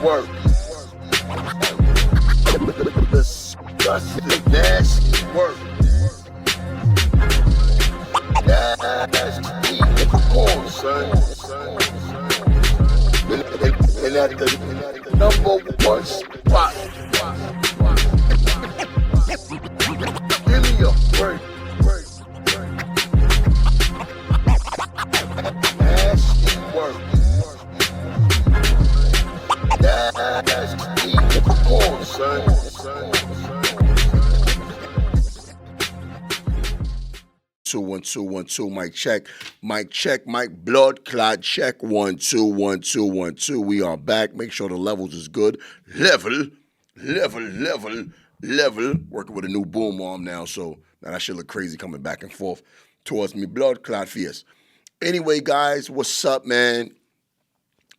work. Disgusting, nasty work. Nasty. Come on, son. And at the number one spot. Give me a break. Nasty work. Nasty. Come on, son. 1-2, mic check, mic blood clot check, 1-2. We are back. Make sure the levels is good. Level. Working with a new boom arm now, so now that shit look crazy coming back and forth towards me. Blood clot fierce. Anyway, guys, what's up, man?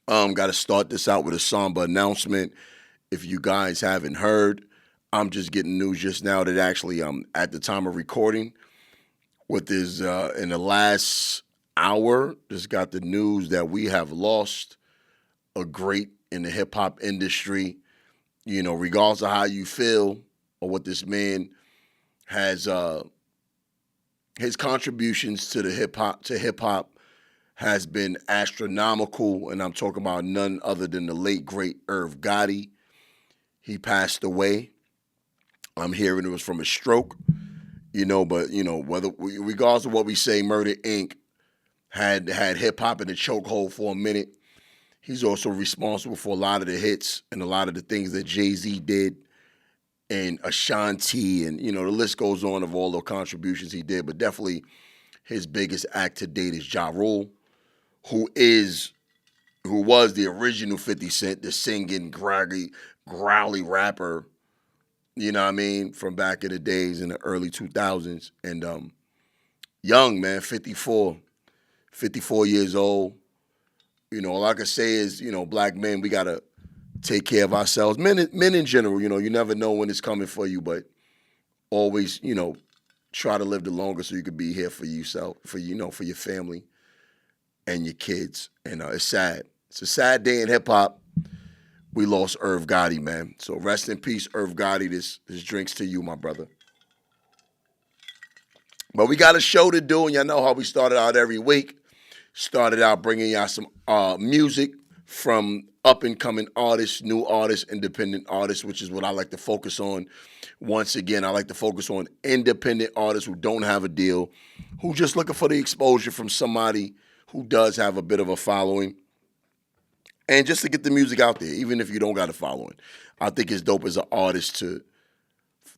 Got to start this out with a somber announcement. If you guys haven't heard, I'm just getting news just now that actually at the time of recording, what is in the last hour, just got the news that we have lost a great in the hip-hop industry. You know, regardless of how you feel or what this man has, his contributions to the hip-hop has been astronomical, and I'm talking about none other than the late, great Irv Gotti. He passed away. I'm hearing it was from a stroke. You know, but, you know, regardless of what we say, Murder, Inc. had hip-hop in a chokehold for a minute. He's also responsible for a lot of the hits and a lot of the things that Jay-Z did and Ashanti and, you know, the list goes on of all the contributions he did. But definitely his biggest act to date is Ja Rule, who was the original 50 Cent, the singing, growly rapper, you know what I mean, from back in the days in the early 2000s. And young, man, 54 years old. You know, all I can say is, you know, black men, we got to take care of ourselves. Men in general, you know, you never know when it's coming for you, but always, you know, try to live the longer so you could be here for yourself, for, you know, for your family and your kids. And it's sad. It's a sad day in hip-hop. We lost Irv Gotti, man. So rest in peace, Irv Gotti. This drinks to you, my brother. But we got a show to do, and y'all know how we started out every week. Started out bringing y'all some music from up-and-coming artists, new artists, independent artists, which is what I like to focus on. Once again, I like to focus on independent artists who don't have a deal, who just looking for the exposure from somebody who does have a bit of a following. And just to get the music out there, even if you don't got a following. I think it's dope as an artist to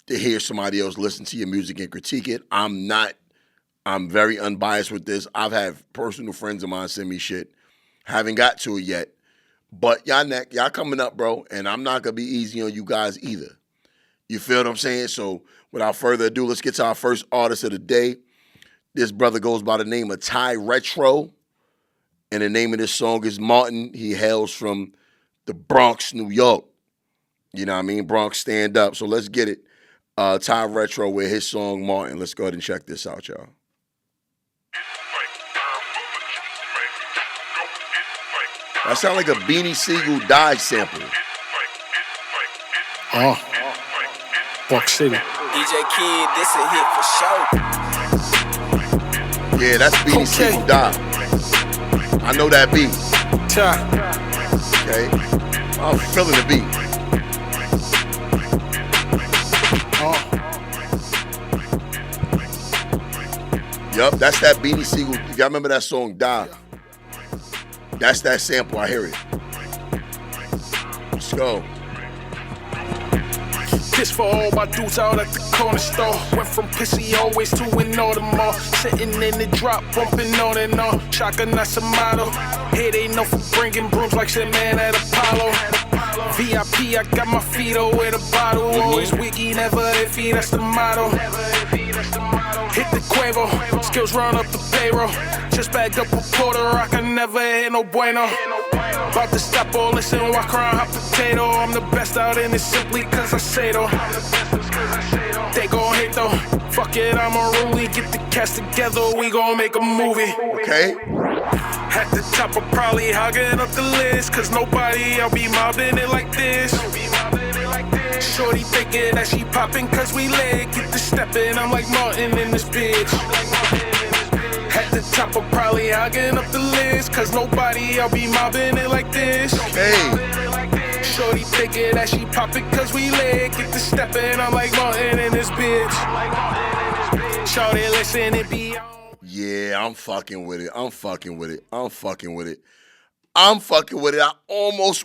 hear somebody else listen to your music and critique it. I'm very unbiased with this. I've had personal friends of mine send me shit. Haven't got to it yet. But y'all coming up, bro, and I'm not going to be easy on you guys either. You feel what I'm saying? So without further ado, let's get to our first artist of the day. This brother goes by the name of Ty Retro. And the name of this song is Martin. He hails from the Bronx, New York. You know what I mean? Bronx stand up. So let's get it. Ty Retro with his song Martin. Let's go ahead and check this out, y'all. That sound like a Beanie Siegel Die sample. Oh, Buck City. DJ Kid, this a hit for sure. Yeah, that's Beanie Siegel Die. I know that beat. Okay. I'm feeling the beat. Yup, that's that Beanie Siegel. Y'all remember that song, Die? That's that sample. I hear it. Let's go. This for all my dudes out at the corner store. Went from pissy always to an Audemars. Sitting in the drop, bumping on and on. Shotgun, that's a motto. Here they know for bringing brooms like shit, man, at Apollo. VIP, I got my feet over the bottle. Always wiggy, never iffy, that's the motto. Hit the Quavo, skills run up the payroll. Just bagged up a Puerto Rock, I never hit no bueno. About to stop all this and walk around hot potato. I'm the best out in it simply cause I say though. They gon' hate though. Fuck it, I'm a rulie. Get the cast together, we gon' make a movie. Okay. At the top, I'm probably hogging up the list, cause nobody I'll be mobbing it like this. Shorty thinking that she popping cause we lit. Get the steppin', I'm like Martin in this bitch. At the top, I'm probably hogging up the list, cause nobody I'll be mobbing it like this. Hey. Shorty thinking that she poppin' cause we lit. Get the steppin', I'm like Martin in this bitch. Shorty listen, it be on. Yeah, I'm fucking with it. I almost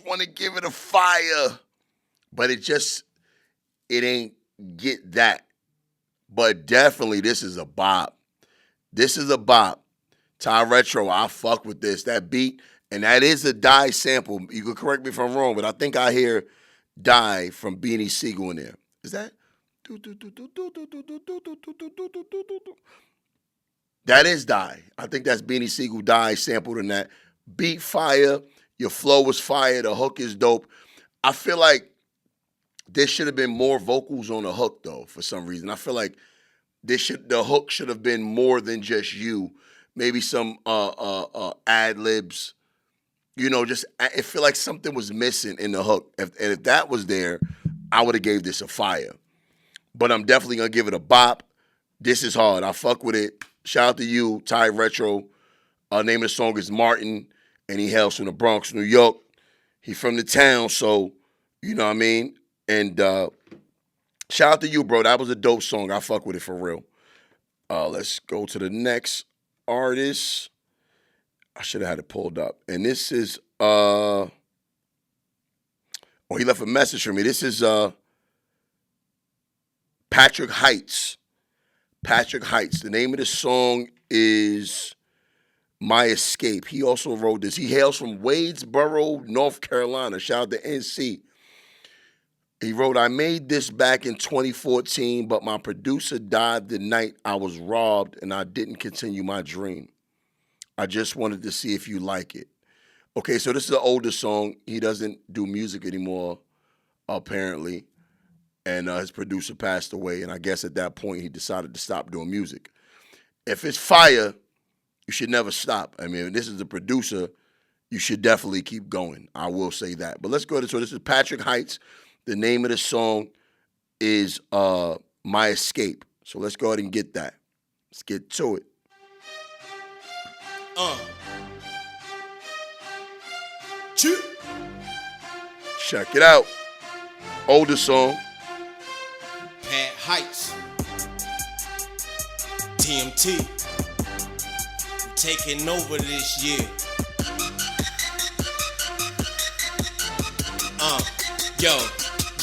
want to give it a fire, but it ain't get that. But definitely, this is a bop. Ty Retro, I fuck with this. That beat, and that is a Die sample. You can correct me if I'm wrong, but I think I hear Die from Beanie Siegel in there. Is that? That is Die. I think that's Beanie Siegel Die sampled in that. Beat fire. Your flow was fire. The hook is dope. I feel like there should have been more vocals on the hook, though, for some reason. I feel like the hook should have been more than just you. Maybe some ad-libs. I feel like something was missing in the hook. If that was there, I would have gave this a fire. But I'm definitely going to give it a bop. This is hard. I fuck with it. Shout out to you, Ty Retro. Name of the song is Martin, and he hails from the Bronx, New York. He from the town, so you know what I mean? And shout out to you, bro. That was a dope song. I fuck with it for real. Let's go to the next artist. I should have had it pulled up. And this is, he left a message for me. This is Patrick Heights. The name of the song is My Escape. He also wrote this. He hails from Wadesboro, North Carolina. Shout out to NC. He wrote, I made this back in 2014, but my producer died the night I was robbed and I didn't continue my dream. I just wanted to see if you like it. Okay, so this is an older song. He doesn't do music anymore, apparently. And his producer passed away. And I guess at that point, he decided to stop doing music. If it's fire, you should never stop. I mean, if this is the producer, you should definitely keep going. I will say that. But let's go ahead. So this is Patrick Heights. The name of the song is My Escape. So let's go ahead and get that. Let's get to it. Check it out. Older song. Pat Heights. TMT. I'm taking over this year.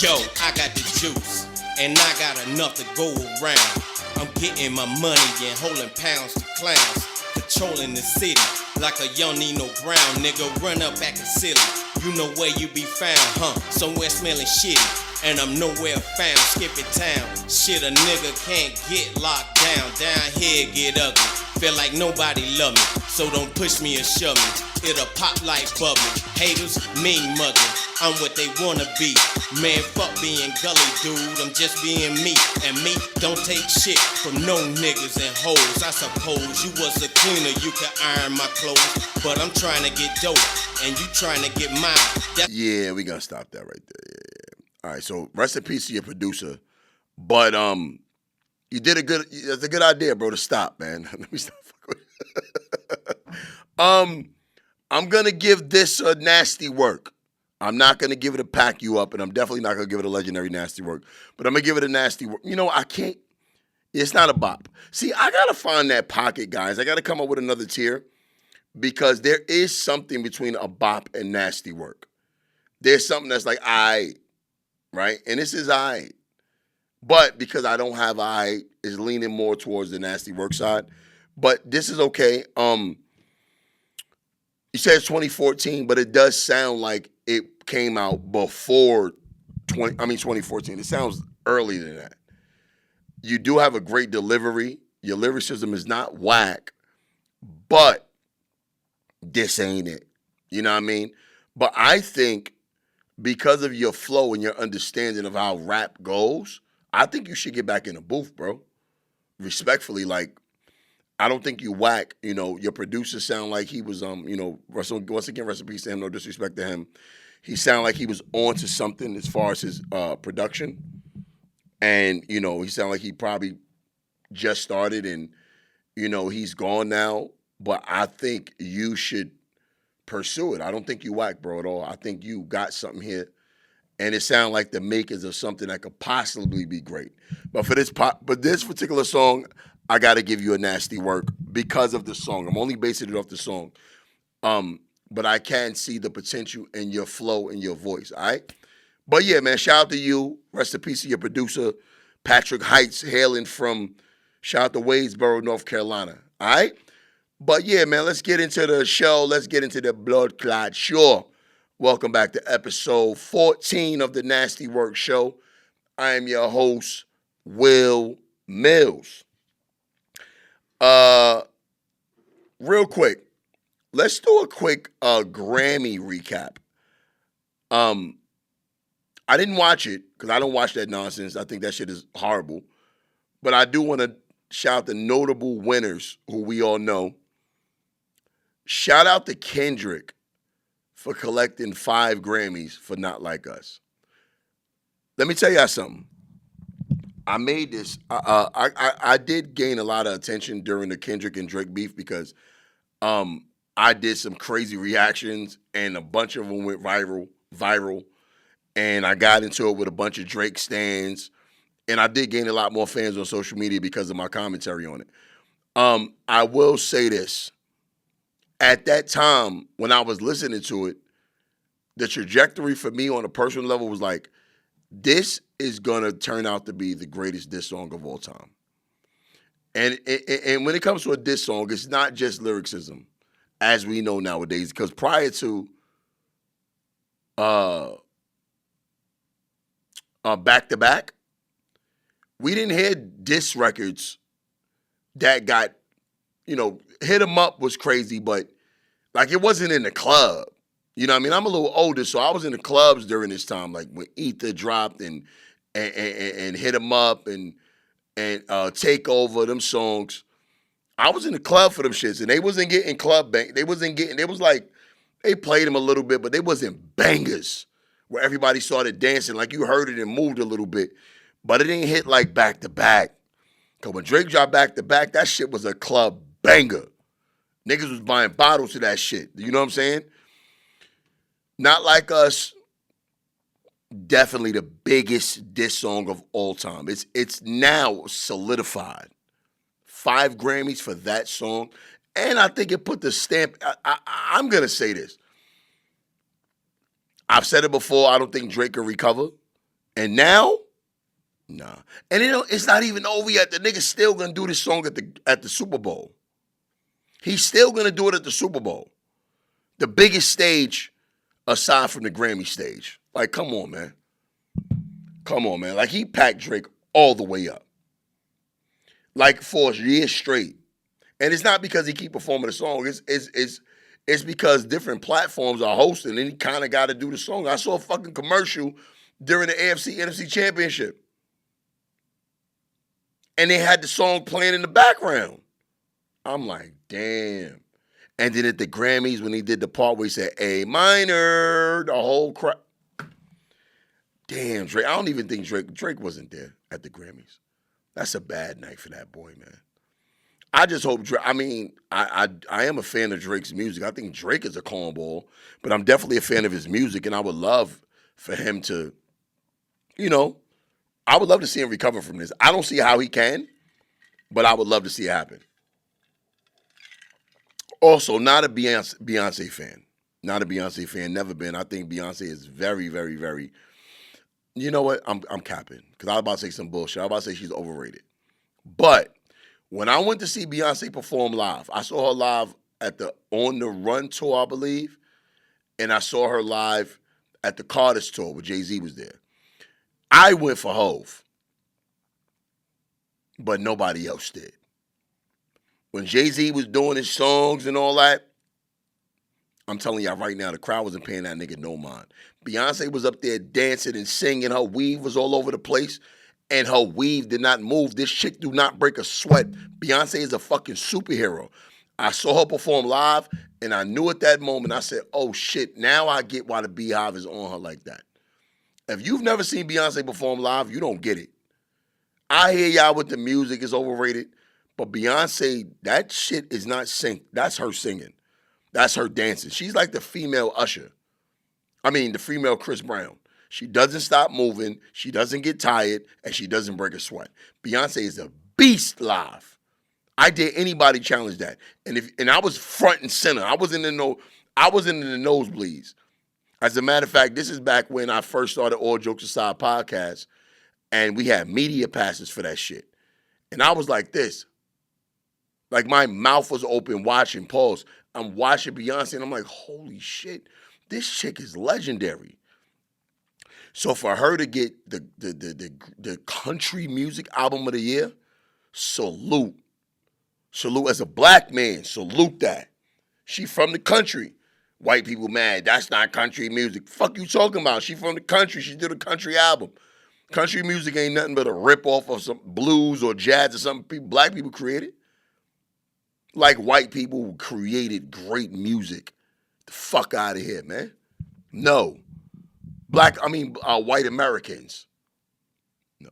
Yo, I got the juice, and I got enough to go around. I'm getting my money and holding pounds to clowns. Controlling the city like a young Nino Brown. Nigga, run up back in city. You know where you be found, somewhere smelling shitty. And I'm nowhere found, skipping town. Shit, a nigga can't get locked down. Down here get ugly. Feel like nobody love me, so don't push me or shove me. It'll pop like bubbly. Haters, mean mugging. I'm what they wanna be. Man, fuck being gully, dude. I'm just being me. And me don't take shit from no niggas and hoes. I suppose you was a cleaner, you could iron my clothes. But I'm trying to get dope, and you trying to get mine. Yeah, we gotta stop that right there. Yeah. All right, so rest in peace to your producer. But you did that's a good idea, bro, to stop, man. Let me stop fucking with I'm gonna give this a nasty work. I'm not going to give it a pack you up, and I'm definitely not going to give it a legendary nasty work. But I'm going to give it a nasty work. You know, I can't. It's not a bop. See, I got to find that pocket, guys. I got to come up with another tier because there is something between a bop and nasty work. There's something that's like, right? And this is But because I don't have it's leaning more towards the nasty work side. But this is okay. You said it's 2014, but it does sound like it came out before 2014. It sounds earlier than that. You do have a great delivery. Your lyricism is not whack, but this ain't it. You know what I mean? But I think because of your flow and your understanding of how rap goes, I think you should get back in the booth, bro. Respectfully, like, I don't think you whack. Your producer sound like he was once again, rest in peace to him, no disrespect to him. He sounded like he was on to something as far as his production. And, he sounded like he probably just started and, he's gone now. But I think you should pursue it. I don't think you whack, bro, at all. I think you got something here. And it sounds like the makers of something that could possibly be great. But for this particular song, I got to give you a nasty work because of the song. I'm only basing it off the song. But I can see the potential in your flow and your voice, all right? But yeah, man, shout out to you. Rest in peace to your producer, Patrick Heights, hailing from, shout out to Wadesboro, North Carolina, all right? But yeah, man, let's get into the show. Let's get into the blood clot. Sure. Welcome back to episode 14 of the Nasty Work Show. I am your host, Wil Milz. Real quick, let's do a quick Grammy recap. I didn't watch it because I don't watch that nonsense. I think that shit is horrible. But I do want to shout out the notable winners who we all know. Shout out to Kendrick for collecting 5 Grammys for Not Like Us. Let me tell y'all something. I made this. I did gain a lot of attention during the Kendrick and Drake beef because I did some crazy reactions and a bunch of them went viral. And I got into it with a bunch of Drake stans. And I did gain a lot more fans on social media because of my commentary on it. I will say this. At that time, when I was listening to it, the trajectory for me on a personal level was like, this is going to turn out to be the greatest diss song of all time. And when it comes to a diss song, it's not just lyricism, as we know nowadays. Because prior to Back to Back, we didn't hear diss records that got, Hit 'Em Up was crazy, but like it wasn't in the club. You know what I mean? I'm a little older, so I was in the clubs during this time, like when Ether dropped and Hit 'Em Up and Take Over, them songs. I was in the club for them shits, and they wasn't getting club bang. They was like, they played them a little bit, but they wasn't bangers where everybody started dancing. Like you heard it and moved a little bit, but it didn't hit like Back to Back. Because when Drake dropped Back to Back, that shit was a club banger. Niggas was buying bottles to that shit. You know what I'm saying? Not Like Us, definitely the biggest diss song of all time. It's now solidified. 5 Grammys for that song. And I think it put the stamp. I'm going to say this. I've said it before. I don't think Drake can recover. And now, nah. And it's not even over yet. The nigga's still going to do this song at the Super Bowl. He's still going to do it at the Super Bowl. The biggest stage aside from the Grammy stage. Like, come on, man. Come on, man. Like, he packed Drake all the way up. Like, for years straight. And it's not because he keep performing the song. It's because different platforms are hosting and he kind of got to do the song. I saw a fucking commercial during the AFC NFC Championship. And they had the song playing in the background. I'm like, damn. And then at the Grammys, when he did the part where he said A minor, the whole crowd. Damn, Drake. I don't even think Drake wasn't there at the Grammys. That's a bad night for that boy, man. I just hope Drake, I am a fan of Drake's music. I think Drake is a cornball, but I'm definitely a fan of his music, and I would love for him to, I would love to see him recover from this. I don't see how he can, but I would love to see it happen. Also, not a Beyonce fan. Not a Beyonce fan, never been. I think Beyonce is very, very, very, you know what? I'm capping because I was about to say some bullshit. I was about to say she's overrated. But when I went to see Beyonce perform live, I saw her live at the On the Run tour, I believe, and I saw her live at the Carter's tour where Jay-Z was there. I went for Hove, but nobody else did. When Jay-Z was doing his songs and all that, I'm telling y'all right now, the crowd wasn't paying that nigga no mind. Beyonce was up there dancing and singing. Her weave was all over the place. and her weave did not move. This chick do not break a sweat. Beyonce is a fucking superhero. I saw her perform live, and I knew at that moment, I said, oh shit, now I get why the Beehive is on her like that. If you've never seen Beyonce perform live, you don't get it. I hear y'all with the music is overrated, but Beyonce, that shit is not synced. That's her singing. That's her dancing. She's like the female Usher. I mean, the female Chris Brown. She doesn't stop moving, she doesn't get tired, and she doesn't break a sweat. Beyonce is a beast live. I dare anybody challenge that. And I was front and center. I was in the nosebleeds. As a matter of fact, this is back when I first started All Jokes Aside podcast, and we had media passes for that shit. And I was like this. Like my mouth was open watching, pause. I'm watching Beyonce, and I'm like, holy shit, this chick is legendary. So for her to get the country music album of the year, salute. Salute as a black man, salute that. She from the country. White people mad, that's not country music. Fuck you talking about? She from the country, she did a country album. Country music ain't nothing but a rip-off of some blues or jazz or something black people created. Like white people created great music. The fuck out of here, man. No. White Americans. No.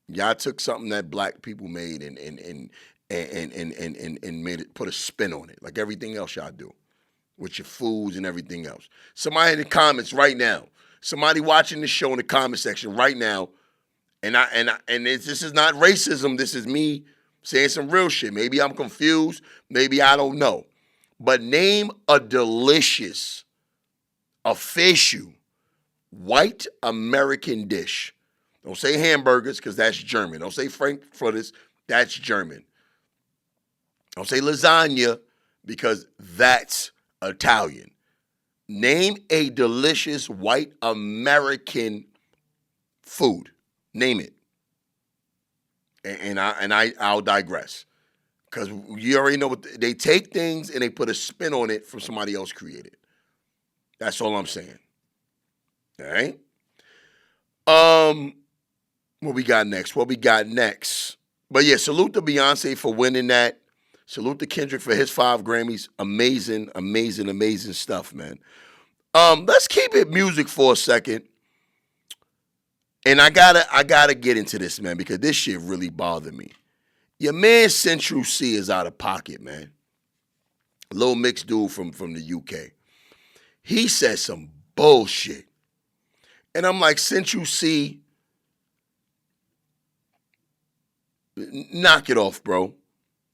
Y'all took something that black people made and made it, put a spin on it, like everything else y'all do with your foods and everything else. Somebody in the comments right now, somebody watching this show in the comment section right now, this is not racism. This is me saying some real shit. Maybe I'm confused. Maybe I don't know. But name a delicious, official, white American dish. Don't say hamburgers because that's German. Don't say frankfurters. That's German. Don't say lasagna because that's Italian. Name a delicious white American food. Name it. I'll digress. Because you already know what they take things and they put a spin on it from somebody else created. That's all I'm saying. All right? What we got next? But yeah, salute to Beyonce for winning that. Salute to Kendrick for his 5 Grammys. Amazing, amazing, amazing stuff, man. Let's keep it music for a second. And I gotta get into this, man, because this shit really bothered me. Your man Central C is out of pocket, man. Little mixed dude from the UK. He said some bullshit. And I'm like, Central C, knock it off, bro.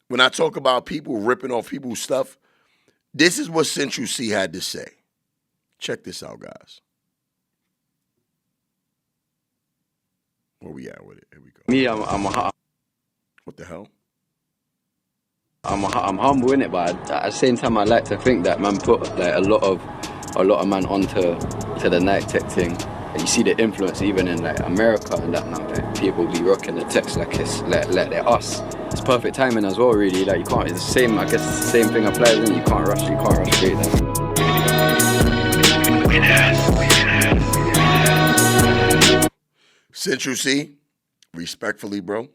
When I talk about people ripping off people's stuff, this is what Central C had to say. Check this out, guys. Where we at with it? Here we go. Me, What the hell? I'm humble in it, but at the same time, I like to think that man put like a lot of man onto the night tech thing. And you see the influence even in like America and that now. Like, people be rocking the text like it's like they're us. It's perfect timing as well, really. Like you can't. It's the same. I guess it's the same thing applies. And you can't rush straight there. Central C, respectfully, bro.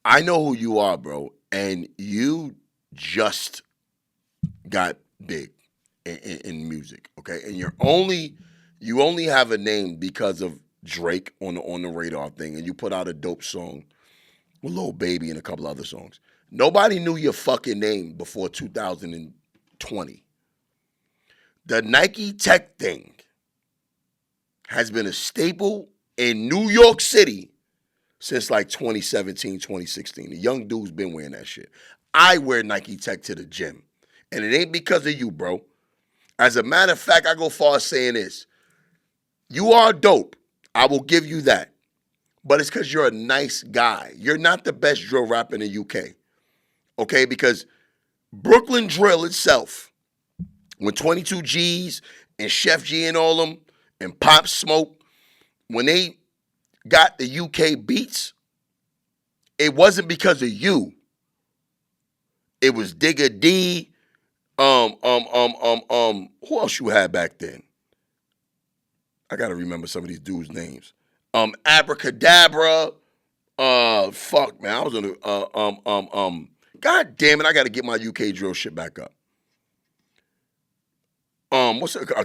I know who you are, bro, and you just got big in music, okay? And you only have a name because of Drake on the radar thing, and you put out a dope song with Lil Baby and a couple other songs. Nobody knew your fucking name before 2020. The Nike Tech thing has been a staple in New York City since like 2017, 2016. The young dude's been wearing that shit. I wear Nike Tech to the gym. And it ain't because of you, bro. As a matter of fact, I go far as saying this. You are dope. I will give you that. But it's because you're a nice guy. You're not the best drill rapper in the UK. Okay? Because Brooklyn Drill itself, when 22 G's and Chef G and all them and Pop Smoke, when they got the UK beats, it wasn't because of you. It was Digga D. Who else you had back then? I gotta remember some of these dudes' names. Abracadabra. Fuck, man. I was on the God damn it, I gotta get my UK drill shit back up. A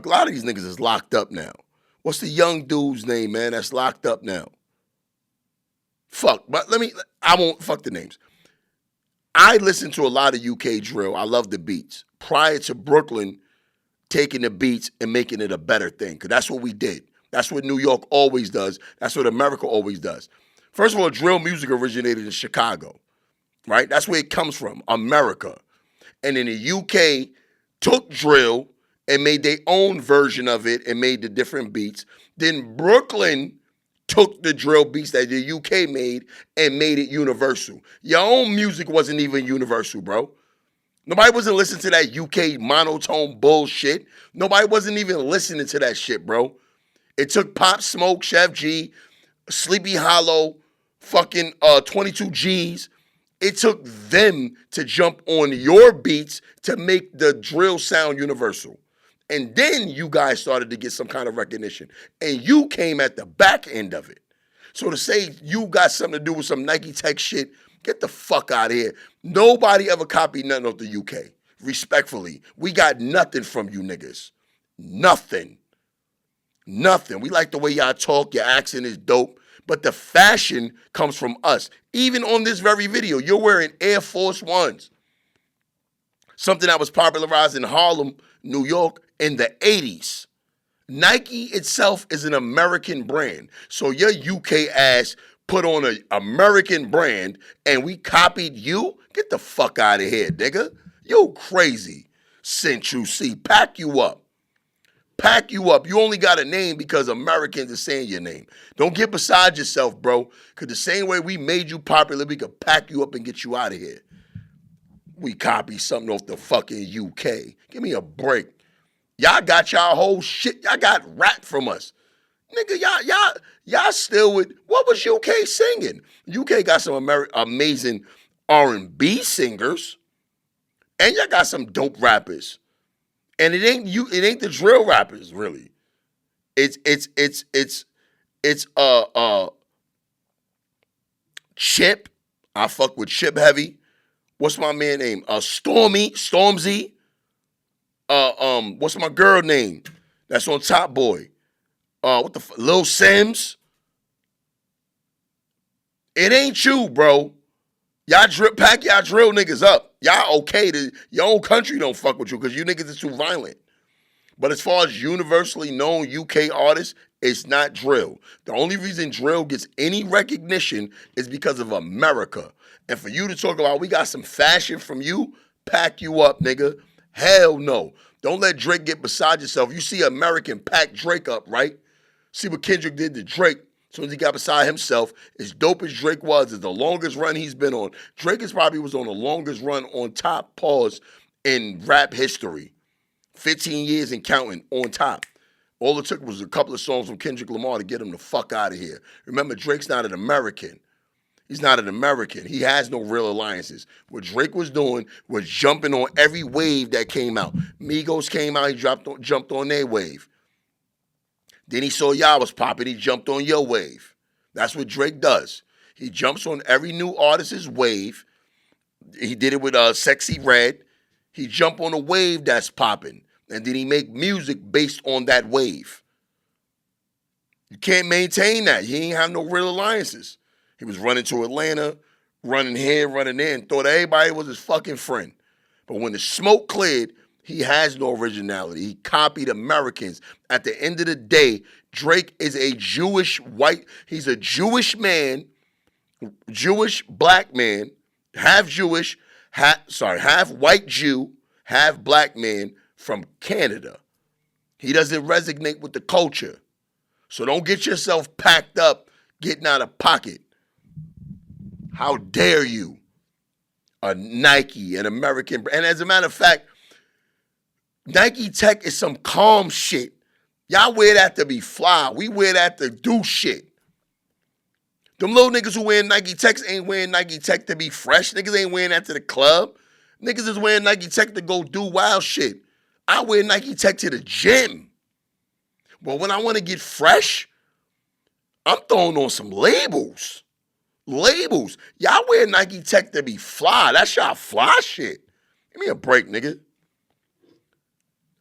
lot of these niggas is locked up now. What's the young dude's name, man, that's locked up now? Fuck, but I won't fuck the names. I listen to a lot of UK drill. I love the beats. Prior to Brooklyn taking the beats and making it a better thing, because that's what we did. That's what New York always does. That's what America always does. First of all, drill music originated in Chicago, right? That's where it comes from, America. And then the UK took drill and made their own version of it and made the different beats. Then Brooklyn took the drill beats that the UK made and made it universal. Your own music wasn't even universal, bro. Nobody wasn't listening to that UK monotone bullshit. Nobody wasn't even listening to that shit, bro. It took Pop Smoke, Chef G, Sleepy Hollow, fucking 22 G's. It took them to jump on your beats to make the drill sound universal. And then you guys started to get some kind of recognition. And you came at the back end of it. So to say you got something to do with some Nike Tech shit, get the fuck out of here. Nobody ever copied nothing off the UK. Respectfully. We got nothing from you niggas. Nothing. Nothing. We like the way y'all talk. Your accent is dope. But the fashion comes from us. Even on this very video, you're wearing Air Force Ones. Something that was popularized in Harlem, New York in the 80s. Nike itself is an American brand. So your UK ass put on an American brand and we copied you? Get the fuck out of here, nigga. You crazy. Since you see, pack you up. Pack you up. You only got a name because Americans are saying your name. Don't get beside yourself, bro. Because the same way we made you popular, we could pack you up and get you out of here. We copy something off the fucking UK. Give me a break. Y'all got y'all whole shit. Y'all got rap from us. Nigga, y'all still with, what was UK singing? UK got some amazing R&B singers. And y'all got some dope rappers. And it ain't the drill rappers, really. It's Chip. I fuck with Chip heavy. What's my man name? Stormzy. What's my girl name? That's on Top Boy. Lil Sims. It ain't you, bro. Y'all pack y'all drill niggas up. Y'all okay to, your own country don't fuck with you because you niggas is too violent. But as far as universally known UK artists, it's not drill. The only reason drill gets any recognition is because of America. And for you to talk about, we got some fashion from you, pack you up, nigga. Hell no. Don't let Drake get beside yourself. You see American pack Drake up, right? See what Kendrick did to Drake. As soon as he got beside himself, as dope as Drake was, is the longest run he's been on. Drake probably was on the longest run on top, pause, in rap history. 15 years and counting on top. All it took was a couple of songs from Kendrick Lamar to get him the fuck out of here. Remember, Drake's not an American. He's not an American. He has no real alliances. What Drake was doing was jumping on every wave that came out. Migos came out, he jumped on their wave. Then he saw y'all was popping, he jumped on your wave. That's what Drake does. He jumps on every new artist's wave. He did it with Sexy Red. He jumped on a wave that's popping. And then he make music based on that wave. You can't maintain that. He ain't have no real alliances. He was running to Atlanta, running here, running there, and thought everybody was his fucking friend. But when the smoke cleared, he has no originality. He copied Americans. At the end of the day, Drake is a he's a Jewish man, Jewish black man, half Jewish, half white Jew, half black man from Canada. He doesn't resonate with the culture. So don't get yourself packed up, getting out of pocket. How dare you? A Nike, an American brand. And as a matter of fact, Nike Tech is some calm shit. Y'all wear that to be fly. We wear that to do shit. Them little niggas who wear Nike Techs ain't wearing Nike Tech to be fresh. Niggas ain't wearing that to the club. Niggas is wearing Nike Tech to go do wild shit. I wear Nike Tech to the gym. But when I want to get fresh, I'm throwing on some labels. Labels. Y'all wear Nike Tech to be fly. That's y'all fly shit. Give me a break, nigga.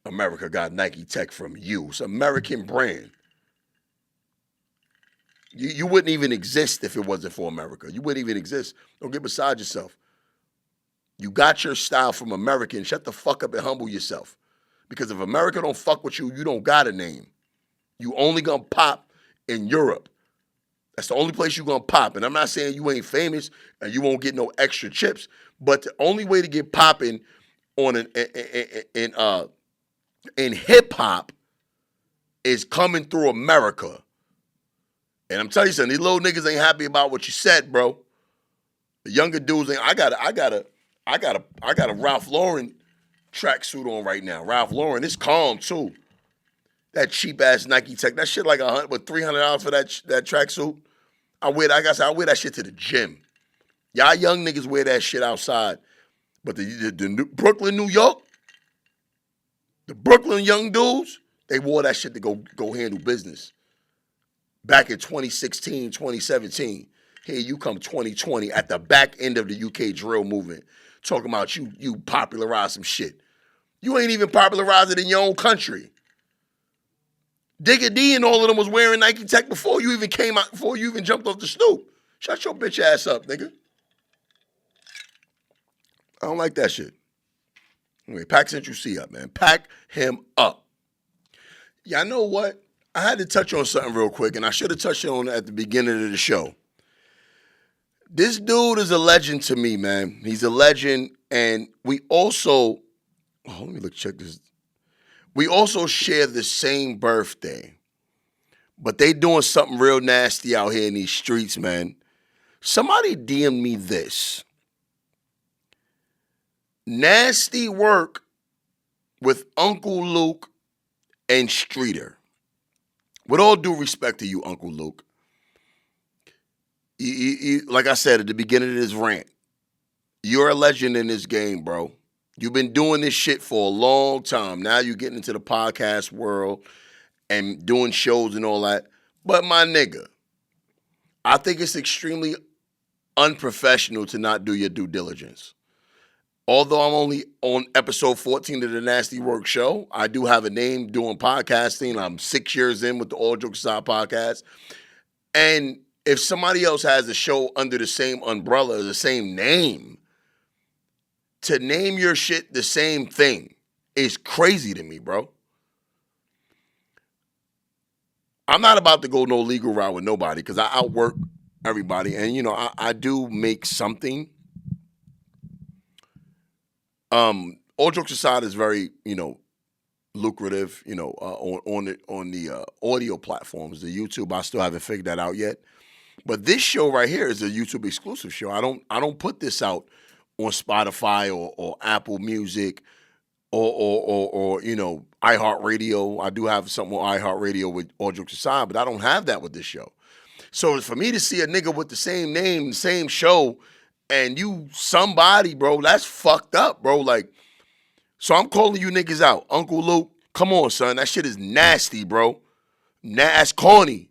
America got Nike Tech from you. It's an American brand. You wouldn't even exist if it wasn't for America. You wouldn't even exist. Don't get beside yourself. You got your style from American. Shut the fuck up and humble yourself. Because if America don't fuck with you, you don't got a name. You only gonna pop in Europe. That's the only place you gonna pop. And I'm not saying you ain't famous and you won't get no extra chips, but the only way to get popping on in hip hop is coming through America. And I'm telling you something, these little niggas ain't happy about what you said, bro. The younger dudes ain't. I got a Ralph Lauren tracksuit on right now. Ralph Lauren, it's calm too. That cheap ass Nike Tech, that shit like $300 for that tracksuit. I wear that shit to the gym. Y'all young niggas wear that shit outside, but the Brooklyn, New York, the Brooklyn young dudes, they wore that shit to go handle business. Back in 2016, 2017. Here you come 2020 at the back end of the UK drill movement, talking about you popularized some shit. You ain't even popularized it in your own country. Digga D and all of them was wearing Nike Tech before you even came out, before you even jumped off the stoop. Shut your bitch ass up, nigga. I don't like that shit. Anyway, pack Central C up, man. Pack him up. Yeah, I know what? I had to touch on something real quick, and I should have touched on it at the beginning of the show. This dude is a legend to me, man. He's a legend, and we also, let me check this. We also share the same birthday, but they doing something real nasty out here in these streets, man. Somebody DM'd me this. Nasty work with Uncle Luke and Streeter. With all due respect to you, Uncle Luke, like I said at the beginning of this rant, you're a legend in this game, bro. You've been doing this shit for a long time. Now you're getting into the podcast world and doing shows and all that. But my nigga, I think it's extremely unprofessional to not do your due diligence. Although I'm only on episode 14 of the Nasty Work Show, I do have a name doing podcasting. I'm 6 years in with the All Jokes Aside podcast. And if somebody else has a show under the same umbrella, the same name, to name your shit the same thing is crazy to me, bro. I'm not about to go no legal route with nobody because I outwork everybody. And, you know, I do make something. All Jokes Aside is very, you know, lucrative, you know, on the audio platforms, the YouTube. I still haven't figured that out yet. But this show right here is a YouTube exclusive show. I don't put this out on Spotify or Apple Music or you know, iHeartRadio. I do have something on iHeartRadio with All Jokes Aside, but I don't have that with this show. So for me to see a nigga with the same name, the same show, and you somebody, bro, that's fucked up, bro. Like, so I'm calling you niggas out. Uncle Luke, come on, son. That shit is nasty, bro. That's corny.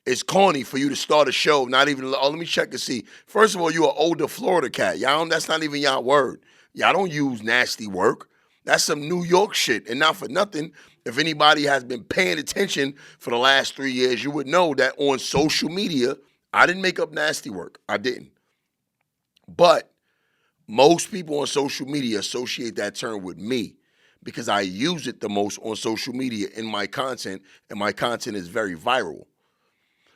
It's corny for you to start a show, not even, let me check and see. First of all, you an older Florida cat. Y'all, that's not even y'all word. Y'all don't use nasty work. That's some New York shit. And not for nothing, if anybody has been paying attention for the last 3 years, you would know that on social media, I didn't make up nasty work. I didn't. But most people on social media associate that term with me because I use it the most on social media in my content, and my content is very viral.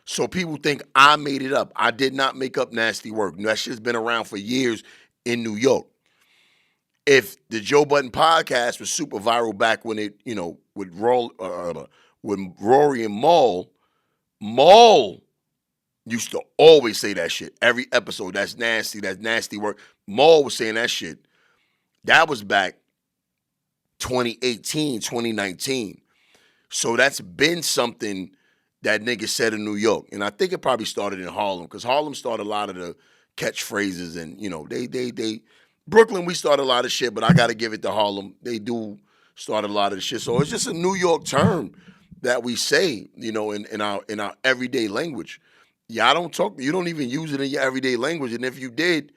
So people think I made it up. I did not make up nasty work. That shit's been around for years in New York. If the Joe Budden podcast was super viral back when it, you know, with Rory and Maul used to always say that shit. Every episode, that's nasty work. Maul was saying that shit. That was back 2018, 2019. So that's been something that nigga said in New York. And I think it probably started in Harlem, because Harlem started a lot of the catchphrases, and, you know, they Brooklyn, we started a lot of shit, but I got to give it to Harlem. They do start a lot of the shit. So it's just a New York term that we say, in our everyday language. Yeah, I don't talk. You don't even use it in your everyday language, and if you did,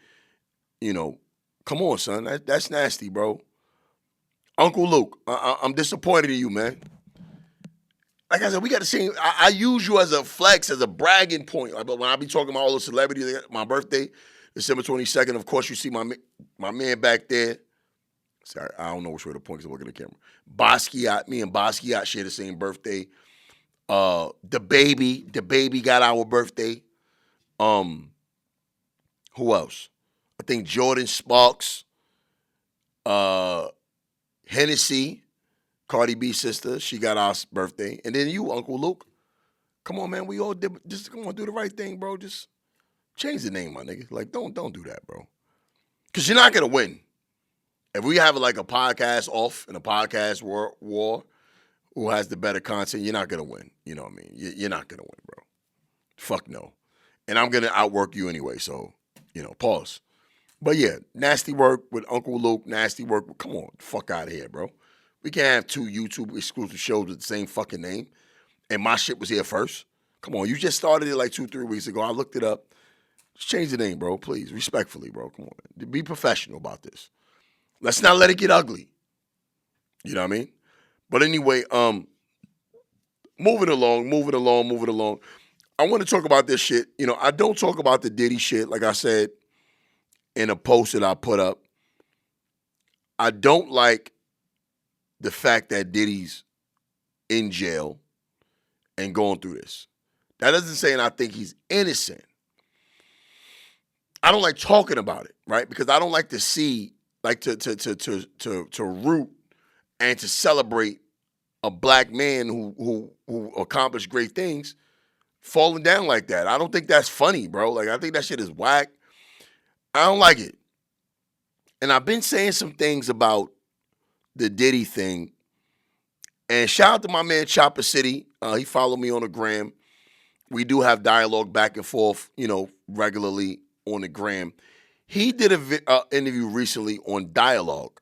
come on, son, that's nasty, bro. Uncle Luke, I'm disappointed in you, man. Like I said, we got the same. I use you as a flex, as a bragging point. But when I be talking about all the celebrities, my birthday, December 22nd. Of course, you see my man back there. Sorry, I don't know which way to point because I'm looking at the camera. Basquiat, me and Basquiat share the same birthday. The baby got our birthday. Who else? I think Jordan Sparks, Hennessy, Cardi B's sister, she got our birthday. And then you, Uncle Luke. Come on, man, we all did, just come on, do the right thing, bro. Just change the name, my nigga. Like, don't do that, bro. Because you're not going to win. If we have like a podcast off in a podcast war, who has the better content, you're not going to win. You know what I mean? You're not going to win, bro. Fuck no. And I'm going to outwork you anyway, so, pause. But yeah, nasty work with Uncle Luke, nasty work with, come on, fuck out of here, bro. We can't have 2 YouTube exclusive shows with the same fucking name. And my shit was here first. Come on, you just started it like 2-3 weeks ago. I looked it up. Just change the name, bro, please. Respectfully, bro. Come on. Be professional about this. Let's not let it get ugly. You know what I mean? But anyway, moving along. I want to talk about this shit. I don't talk about the Diddy shit, like I said in a post that I put up. I don't like the fact that Diddy's in jail and going through this. That doesn't say I think he's innocent. I don't like talking about it, right? Because I don't like to see, like to root and to celebrate a black man who accomplished great things falling down like that. I don't think that's funny, bro. Like, I think that shit is whack. I don't like it. And I've been saying some things about the Diddy thing. And shout out to my man Chopper City. He followed me on the gram. We do have dialogue back and forth, regularly on the gram. He did an interview recently on Dialogue.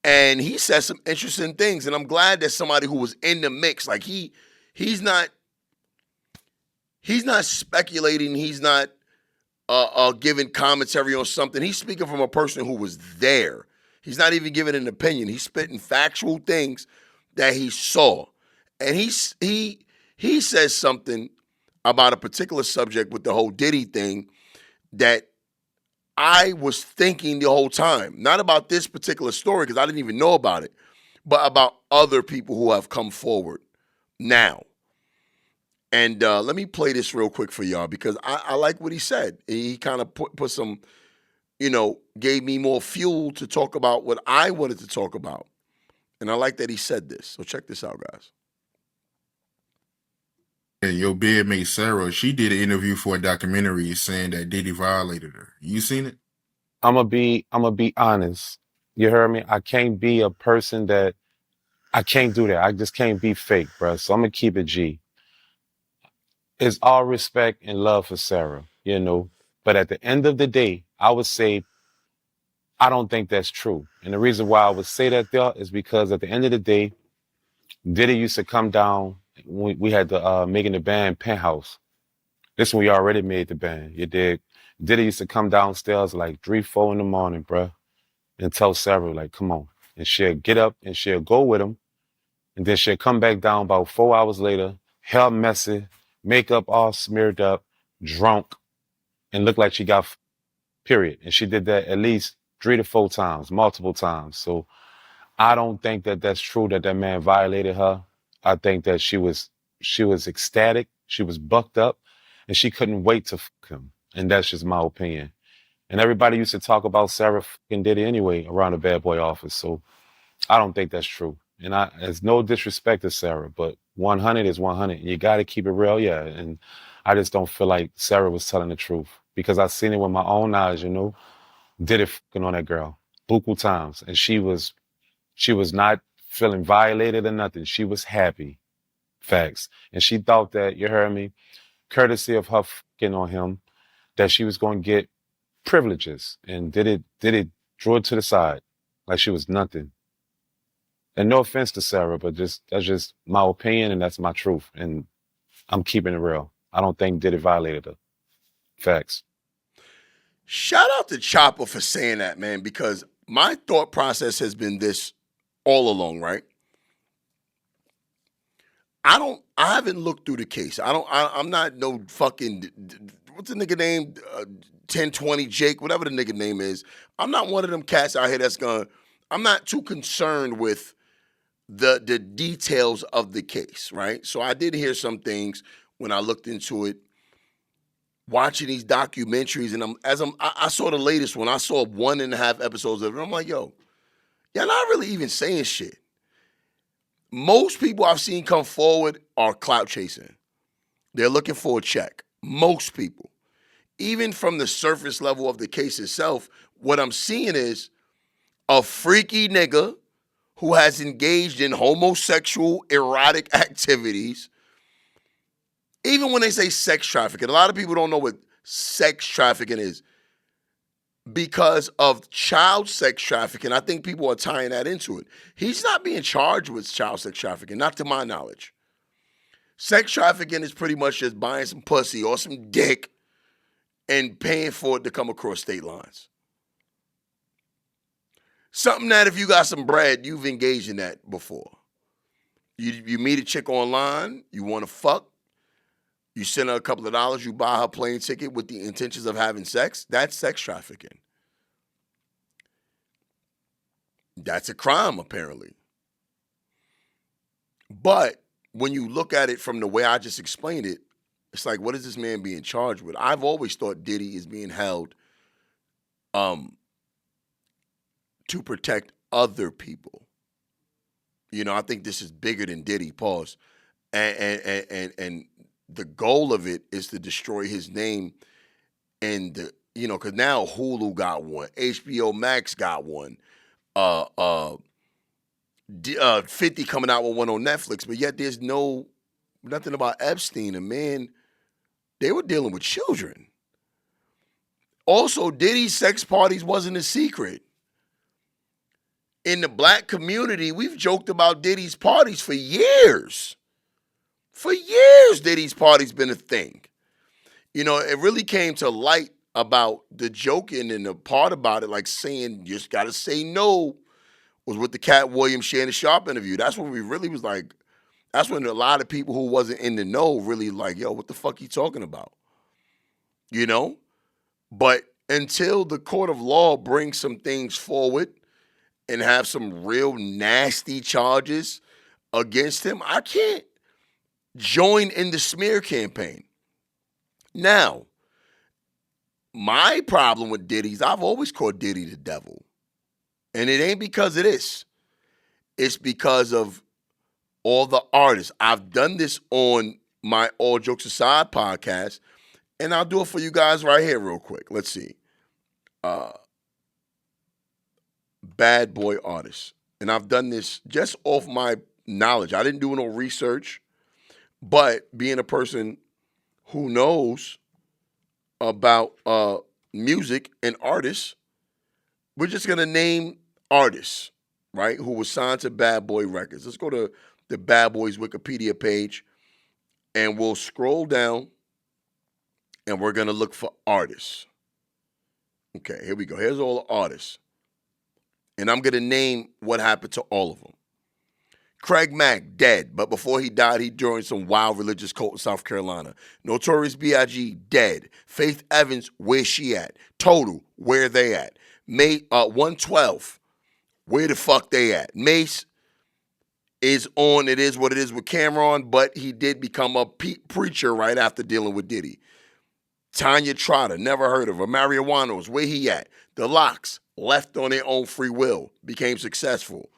And he said some interesting things. And I'm glad that somebody who was in the mix, like he's not speculating. He's not giving commentary on something. He's speaking from a person who was there. He's not even giving an opinion. He's spitting factual things that he saw. And he says something about a particular subject with the whole Diddy thing that I was thinking the whole time. Not about this particular story, because I didn't even know about it, but about other people who have come forward now. And let me play this real quick for y'all, because I like what he said. He kind of put some, gave me more fuel to talk about what I wanted to talk about. And I like that he said this. So check this out, guys. And your bedmate Sarah, she did an interview for a documentary saying that Diddy violated her. You seen it? I'ma be honest. You heard me? I can't be a person that I can't do that. I just can't be fake, bro. So I'm gonna keep it G. It's all respect and love for Sarah, But at the end of the day, I would say I don't think that's true. And the reason why I would say that there is because at the end of the day, Diddy used to come down. We had the making the band Penthouse. This when we already made the band. You dig? Diddy used to come downstairs like 3-4 in the morning, bruh, and tell Sarah, like, come on. And she'll get up and she'll go with him. And then she'll come back down about 4 hours later, hair messy, makeup all smeared up, drunk, and look like she got period. And she did that at least 3 to 4 times, multiple times. So I don't think that that's true that man violated her. I think that she was ecstatic, she was bucked up, and she couldn't wait to fuck him. And that's just my opinion. And everybody used to talk about Sarah fucking Diddy anyway around the Bad Boy office. So I don't think that's true. And there's no disrespect to Sarah, but 100 is 100. You got to keep it real, yeah. And I just don't feel like Sarah was telling the truth because I seen it with my own eyes, Diddy fucking on that girl buku times, and she was not feeling violated or nothing. She was happy. Facts. And she thought that, you heard me, courtesy of her fucking on him, that she was going to get privileges. And Diddy drew it to the side like she was nothing. And no offense to Sarah, but that's just my opinion and that's my truth. And I'm keeping it real. I don't think Diddy violated her. Facts. Shout out to Chopper for saying that, man, because my thought process has been this all along, right? I haven't looked through the case. I'm not no fucking, what's the nigga name? 1020 Jake, whatever the nigga name is. I'm not one of them cats out here I'm not too concerned with the details of the case, right? So I did hear some things when I looked into it, watching these documentaries, and I saw the latest one. I saw 1.5 episodes of it. I'm like, yo, y'all not really even saying shit. Most people I've seen come forward are clout chasing. They're looking for a check. Most people. Even from the surface level of the case itself, what I'm seeing is a freaky nigga who has engaged in homosexual, erotic activities. Even when they say sex trafficking, a lot of people don't know what sex trafficking is. Because of child sex trafficking, I think people are tying that into it. He's not being charged with child sex trafficking, not to my knowledge. Sex trafficking is pretty much just buying some pussy or some dick and paying for it to come across state lines. Something that if you got some bread, you've engaged in that before. You meet a chick online, you want to fuck, you send her a couple of dollars, you buy her plane ticket with the intentions of having sex, that's sex trafficking. That's a crime, apparently. But when you look at it from the way I just explained it, it's like, what is this man being charged with? I've always thought Diddy is being held to protect other people. You know, I think this is bigger than Diddy, pause. And the goal of it is to destroy his name and, because now Hulu got one, HBO Max got one, 50 coming out with one on Netflix, but yet there's nothing about Epstein. And man, they were dealing with children. Also, Diddy's sex parties wasn't a secret. In the black community, we've joked about Diddy's parties for years. For years, Diddy's parties been a thing. You know, it really came to light about the joking and the part about it, like saying you just got to say no, was with the Cat Williams Shannon Sharp interview. That's when we really was like, that's when a lot of people who wasn't in the know really like, yo, what the fuck you talking about? You know? But until the court of law brings some things forward and have some real nasty charges against him, I can't join in the smear campaign. Now, my problem with Diddy's, I've always called Diddy the devil. And it ain't because of this. It's because of all the artists. I've done this on my All Jokes Aside podcast, and I'll do it for you guys right here real quick. Let's see. Bad boy artists. And I've done this just off my knowledge. I didn't do no research, but being a person who knows about music and artists, we're just going to name artists, right, who was signed to Bad Boy Records. Let's go to the Bad Boys Wikipedia page, and we'll scroll down, and we're going to look for artists. Okay, here we go. Here's all the artists. And I'm going to name what happened to all of them. Craig Mack, dead, but before he died, he joined some wild religious cult in South Carolina. Notorious B.I.G., dead. Faith Evans, where she at? Total, where they at? 112, where the fuck they at? Mace is on It Is What It Is with Cameron, but he did become a preacher right after dealing with Diddy. Tanya Trotter, never heard of her. Marijuanos, where he at? The Locks, left on their own free will, became successful.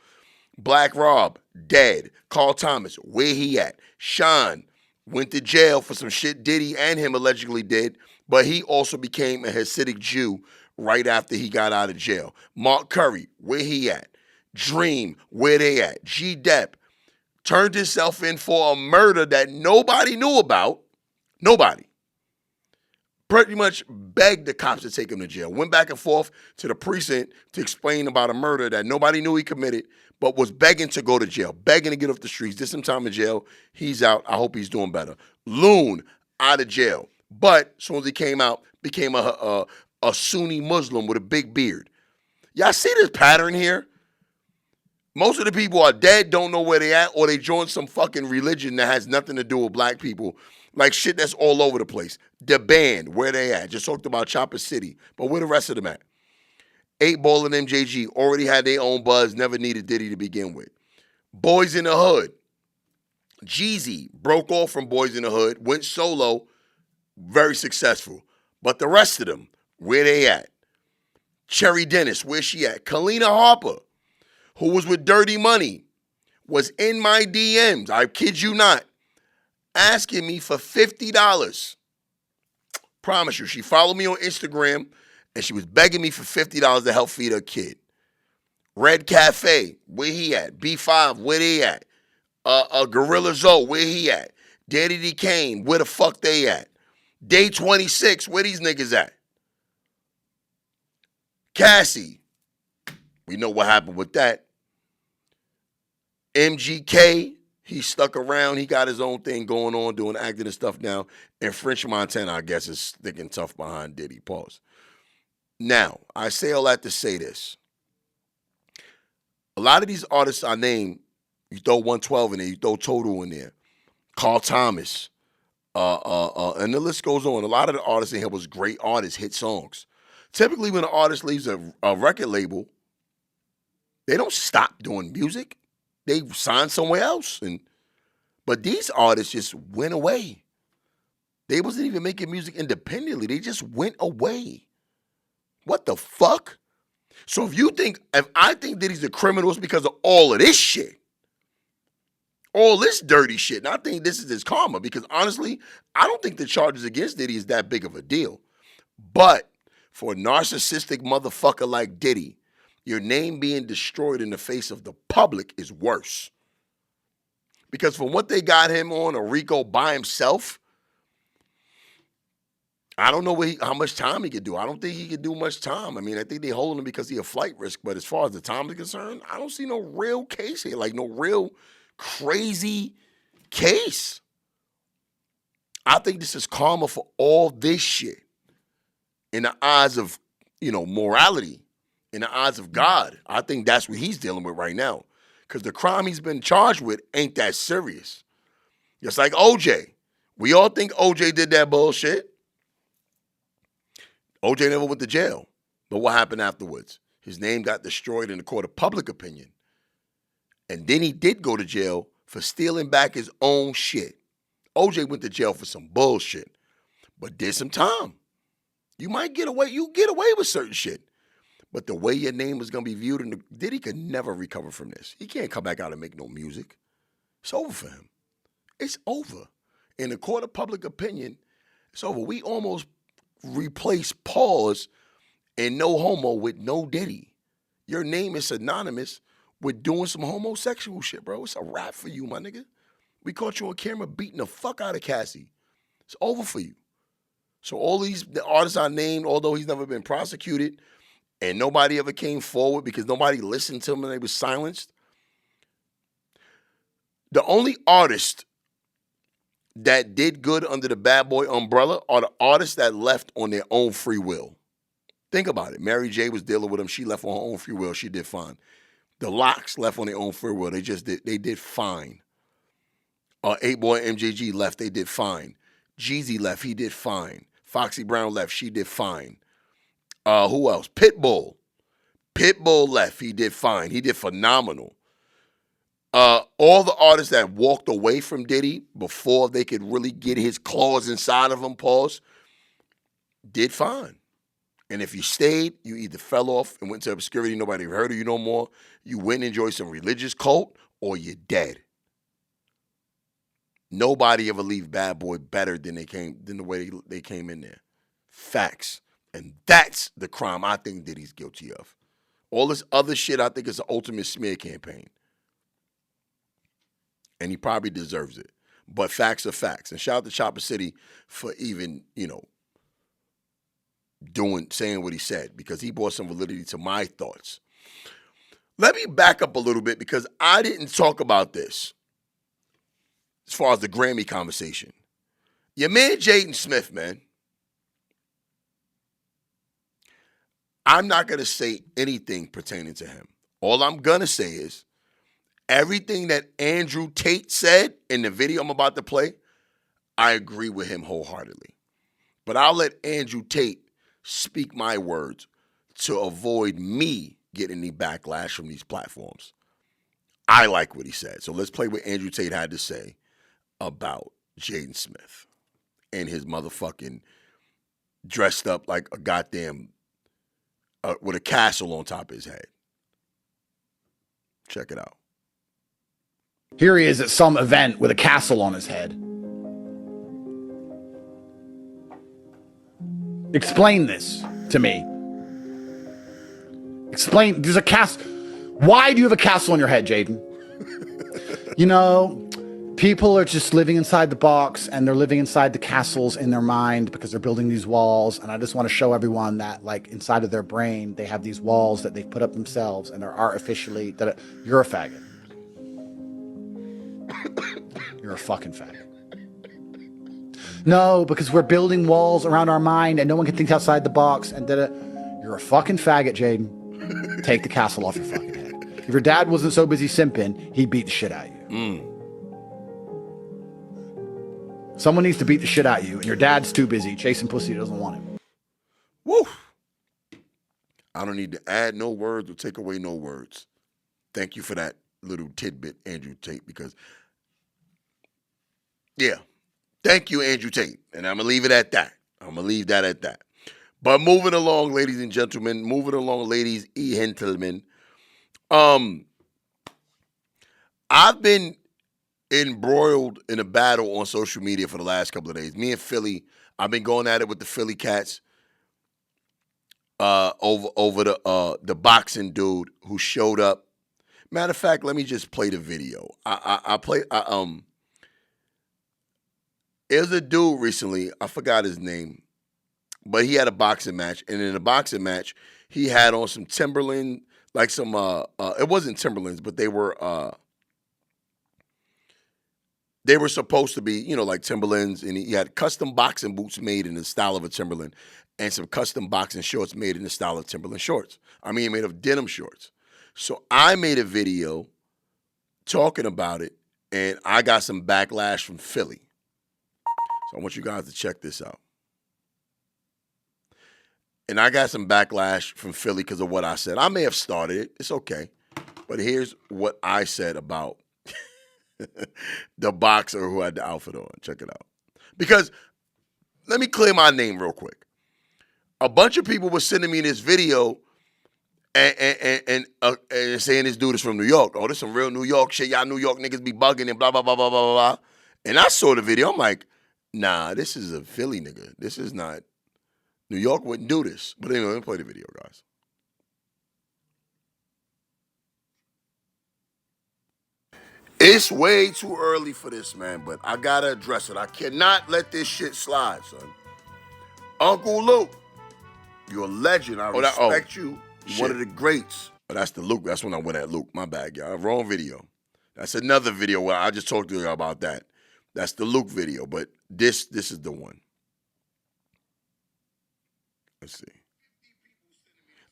Black Rob, dead. Carl Thomas, where he at? Sean went to jail for some shit Diddy and him allegedly did, but he also became a Hasidic Jew right after he got out of jail. Mark Curry, where he at? Dream, where they at? G. Depp turned himself in for a murder that nobody knew about. Nobody. pretty much begged the cops to take him to jail. Went back and forth to the precinct to explain about a murder that nobody knew he committed, but was begging to go to jail, begging to get off the streets. Did some time in jail. He's out. I hope he's doing better. Loon, out of jail. But as soon as he came out, became a Sunni Muslim with a big beard. Y'all see this pattern here? Most of the people are dead, don't know where they at, or they joined some fucking religion that has nothing to do with black people. Like shit that's all over the place. The band, where they at? Just talked about Chopper City. But where the rest of them at? 8 Ball and MJG already had their own buzz, never needed Diddy to begin with. Boys in the Hood. Jeezy broke off from Boys in the Hood, went solo, very successful. But the rest of them, where they at? Cherry Dennis, where she at? Kalina Harper, who was with Dirty Money, was in my DMs, I kid you not, asking me for $50. Promise you, she followed me on Instagram, and she was begging me for $50 to help feed her kid. Red Cafe, where he at? B5, where they at? Gorilla Zoe, where he at? Daddy D Kane, where the fuck they at? Day 26, where these niggas at? Cassie, we know what happened with that. MGK, he stuck around. He got his own thing going on, doing acting and stuff now. And French Montana, I guess, is sticking tough behind Diddy. Pause. Now, I say all that to say this. A lot of these artists I name, you throw 112 in there, you throw Total in there, Carl Thomas, and the list goes on. A lot of the artists in here was great artists, hit songs. Typically, when an artist leaves a record label, they don't stop doing music. They sign somewhere else. But these artists just went away. They wasn't even making music independently. They just went away. What the fuck? So if I think that he's a criminal, it's because of all of this shit. All this dirty shit. And I think this is his karma because honestly, I don't think the charges against Diddy is that big of a deal. But for a narcissistic motherfucker like Diddy, your name being destroyed in the face of the public is worse. Because from what they got him on, a Rico by himself, I don't know how much time he could do. I don't think he could do much time. I mean, I think they hold him because he's a flight risk. But as far as the time is concerned, I don't see no real case here. Like no real crazy case. I think this is karma for all this shit. In the eyes of, morality. In the eyes of God. I think that's what he's dealing with right now. Because the crime he's been charged with ain't that serious. Just like OJ. We all think OJ did that bullshit. OJ never went to jail. But what happened afterwards? His name got destroyed in the court of public opinion. And then he did go to jail for stealing back his own shit. OJ went to jail for some bullshit, but did some time. You might get away. You get away with certain shit. But the way your name is going to be viewed, Diddy could never recover from this. He can't come back out and make no music. It's over for him. It's over. In the court of public opinion, it's over. We almost replaced Pause and No Homo with No Diddy. Your name is synonymous with doing some homosexual shit, bro. It's a wrap for you, my nigga. We caught you on camera beating the fuck out of Cassie. It's over for you. So all the artists I named, although he's never been prosecuted, and nobody ever came forward because nobody listened to him and they was silenced. The only artist that did good under the Bad Boy umbrella are the artists that left on their own free will. Think about it. Mary J was dealing with him. She left on her own free will. She did fine. The Locks left on their own free will. They did fine. 8 Boy MJG left. They did fine. Jeezy left. He did fine. Foxy Brown left. She did fine. Who else? Pitbull. Pitbull left. He did fine. He did phenomenal. All the artists that walked away from Diddy before they could really get his claws inside of them, pause, did fine. And if you stayed, you either fell off and went to obscurity, nobody heard of you no more, you went and enjoyed some religious cult, or you're dead. Nobody ever leave Bad Boy better than the way they came in there. Facts. And that's the crime I think Diddy's guilty of. All this other shit I think is the ultimate smear campaign. And he probably deserves it. But facts are facts. And shout out to Chopper City for even, saying what he said, because he brought some validity to my thoughts. Let me back up a little bit, because I didn't talk about this as far as the Grammy conversation. Your man Jaden Smith, man. I'm not going to say anything pertaining to him. All I'm going to say is everything that Andrew Tate said in the video I'm about to play, I agree with him wholeheartedly. But I'll let Andrew Tate speak my words to avoid me getting any backlash from these platforms. I like what he said. So let's play what Andrew Tate had to say about Jaden Smith and his motherfucking dressed up like a goddamn with a castle on top of his head. Check it out. Here he is at some event with a castle on his head. Explain this to me. Explain. There's a castle. Why do you have a castle on your head, Jaden? You know, people are just living inside the box, and they're living inside the castles in their mind because they're building these walls. And I just want to show everyone that, like, inside of their brain, they have these walls that they've put up themselves, and they're artificially. You're a faggot. You're a fucking faggot. No, because we're building walls around our mind, and no one can think outside the box. And you're a fucking faggot, Jaden. Take the castle off your fucking head. If your dad wasn't so busy simping, he'd beat the shit out of you. Someone needs to beat the shit out of you, and your dad's too busy chasing pussy that doesn't want him. Woo! I don't need to add no words or take away no words. Thank you for that little tidbit, Andrew Tate, because, yeah, thank you, Andrew Tate. And I'm going to leave it at that. I'm going to leave that at that. But moving along, ladies and gentlemen, ladies and gentlemen, I've been embroiled in a battle on social media for the last couple of days. Me and Philly, I've been going at it with the Philly cats over the boxing dude who showed up. Matter of fact, let me just play the video. There's a dude recently, I forgot his name, but he had a boxing match, and in the boxing match, he had on some Timberland, like some it wasn't Timberlands, but they were supposed to be, you know, like Timberlands, and he had custom boxing boots made in the style of a Timberland, and some custom boxing shorts made in the style of Timberland shorts. I mean, made of denim shorts. So I made a video talking about it, and I got some backlash from Philly. So I want you guys to check this out. And I got some backlash from Philly because of what I said. I may have started it. It's okay. But here's what I said about the boxer who had the outfit on. Check it out. Because let me clear my name real quick. A bunch of people were sending me this video and saying this dude is from New York. Oh, this some real New York shit. Y'all New York niggas be bugging and blah, blah, blah, blah, blah, blah. And I saw the video. I'm like, nah, this is a Philly nigga. This is not. New York wouldn't do this. But anyway, let me play the video, guys. It's way too early for this, man, but I gotta address it. I cannot let this shit slide, son. Uncle Luke, you're a legend. I respect you. You're one of the greats. Oh, that's the Luke. That's when I went at Luke. My bad, y'all. Wrong video. That's another video where I just talked to you about that. That's the Luke video, but this is the one. Let's see.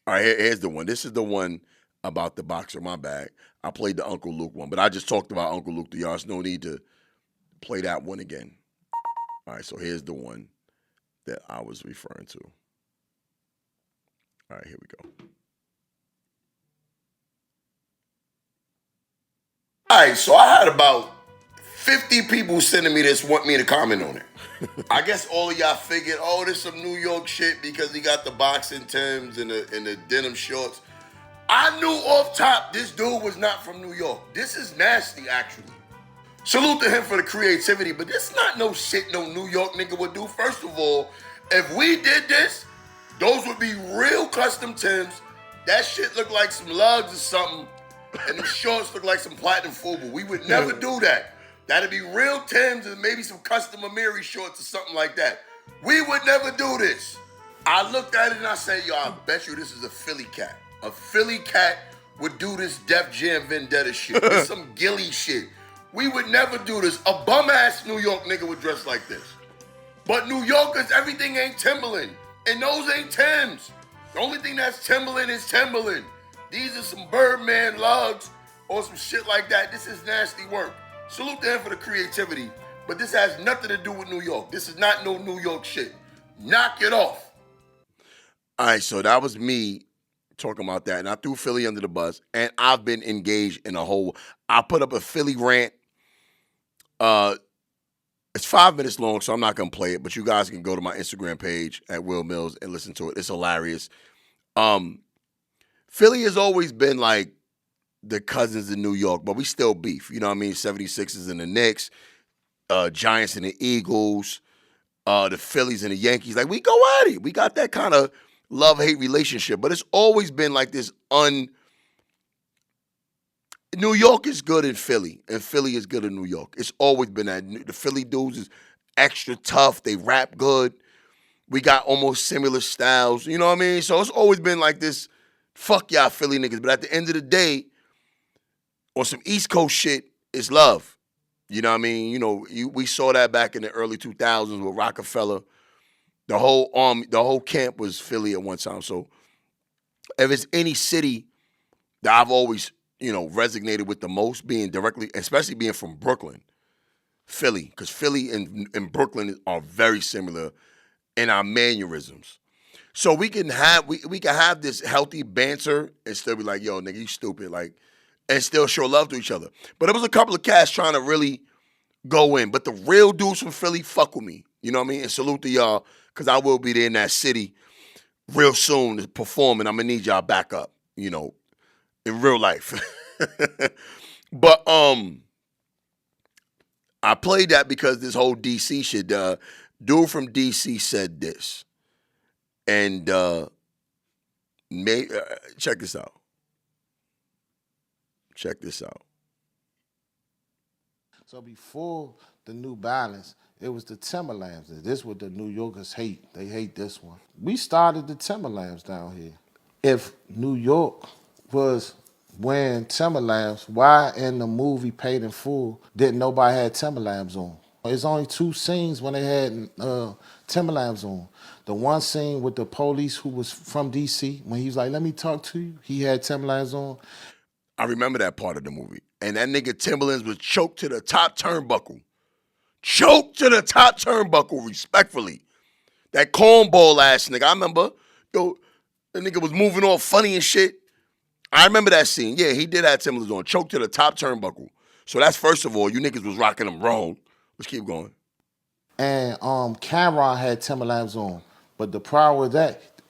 All right, here's the one. This is the one about the boxer. My bad. I played the Uncle Luke one, but I just talked about Uncle Luke to y'all. There's no need to play that one again. All right, so here's the one that I was referring to. All right, here we go. All right, so I had about 50 people sending me this, want me to comment on it. I guess all of y'all figured, oh, this some New York shit because he got the boxing Timbs and the denim shorts. I knew off top this dude was not from New York. This is nasty, actually. Salute to him for the creativity, but this not no shit no New York nigga would do. First of all, if we did this, those would be real custom Timbs. That shit look like some lugs or something, and the shorts look like some platinum FUBU. We would never do that. That'd be real Timbs and maybe some custom Amiri shorts or something like that. We would never do this. I looked at it and I said, yo, I bet you this is a Philly cat. A Philly cat would do this Def Jam Vendetta shit. This some Gilly shit. We would never do this. A bum-ass New York nigga would dress like this. But New Yorkers, everything ain't Timberland. And those ain't Timbs. The only thing that's Timberland is Timberland. These are some Birdman lugs or some shit like that. This is nasty work. Salute to him for the creativity. But this has nothing to do with New York. This is not no New York shit. Knock it off. All right, so that was me talking about that. And I threw Philly under the bus. And I've been engaged in a whole... I put up a Philly rant. It's 5 minutes long, so I'm not going to play it. But you guys can go to my Instagram page at Wil Milz and listen to it. It's hilarious. Philly has always been like the cousins in New York, but we still beef. You know what I mean? 76ers and the Knicks, Giants and the Eagles, the Phillies and the Yankees. Like, we go at it. We got that kind of love-hate relationship. But it's always been like this New York is good in Philly, and Philly is good in New York. It's always been that. The Philly dudes is extra tough. They rap good. We got almost similar styles. You know what I mean? So it's always been like this, fuck y'all Philly niggas. But at the end of the day, on some East Coast shit, it's love. You know what I mean? You know, we saw that back in the early 2000s with Rockefeller. The whole camp was Philly at one time. So if it's any city that I've always, resonated with the most, being directly, especially being from Brooklyn, Philly, because Philly and Brooklyn are very similar in our mannerisms. So we can have this healthy banter and still be like, yo, nigga, you stupid, like, and still show love to each other. But it was a couple of cats trying to really go in. But the real dudes from Philly fuck with me. You know what I mean? And salute to y'all, because I will be there in that city real soon to perform, and I'm going to need y'all back up, in real life. But I played that because this whole DC shit, dude from DC said this. And check this out. Check this out. So before the New Balance, it was the Timberlands. This is what the New Yorkers hate. They hate this one. We started the Timberlands down here. If New York was wearing Timberlands, why in the movie Paid in Full didn't nobody have Timberlands on? It's only 2 scenes when they had Timberlands on. The one scene with the police who was from D.C., when he was like, let me talk to you, he had Timberlands on. I remember that part of the movie. And that nigga Timberlands was choked to the top turnbuckle. Choked to the top turnbuckle, respectfully. That cornball ass nigga. I remember, the nigga was moving all funny and shit. I remember that scene. Yeah, he did have Timberlands on. Choked to the top turnbuckle. So that's first of all, you niggas was rocking them wrong. Let's keep going. And Cameron had Timberlands on. But the problem with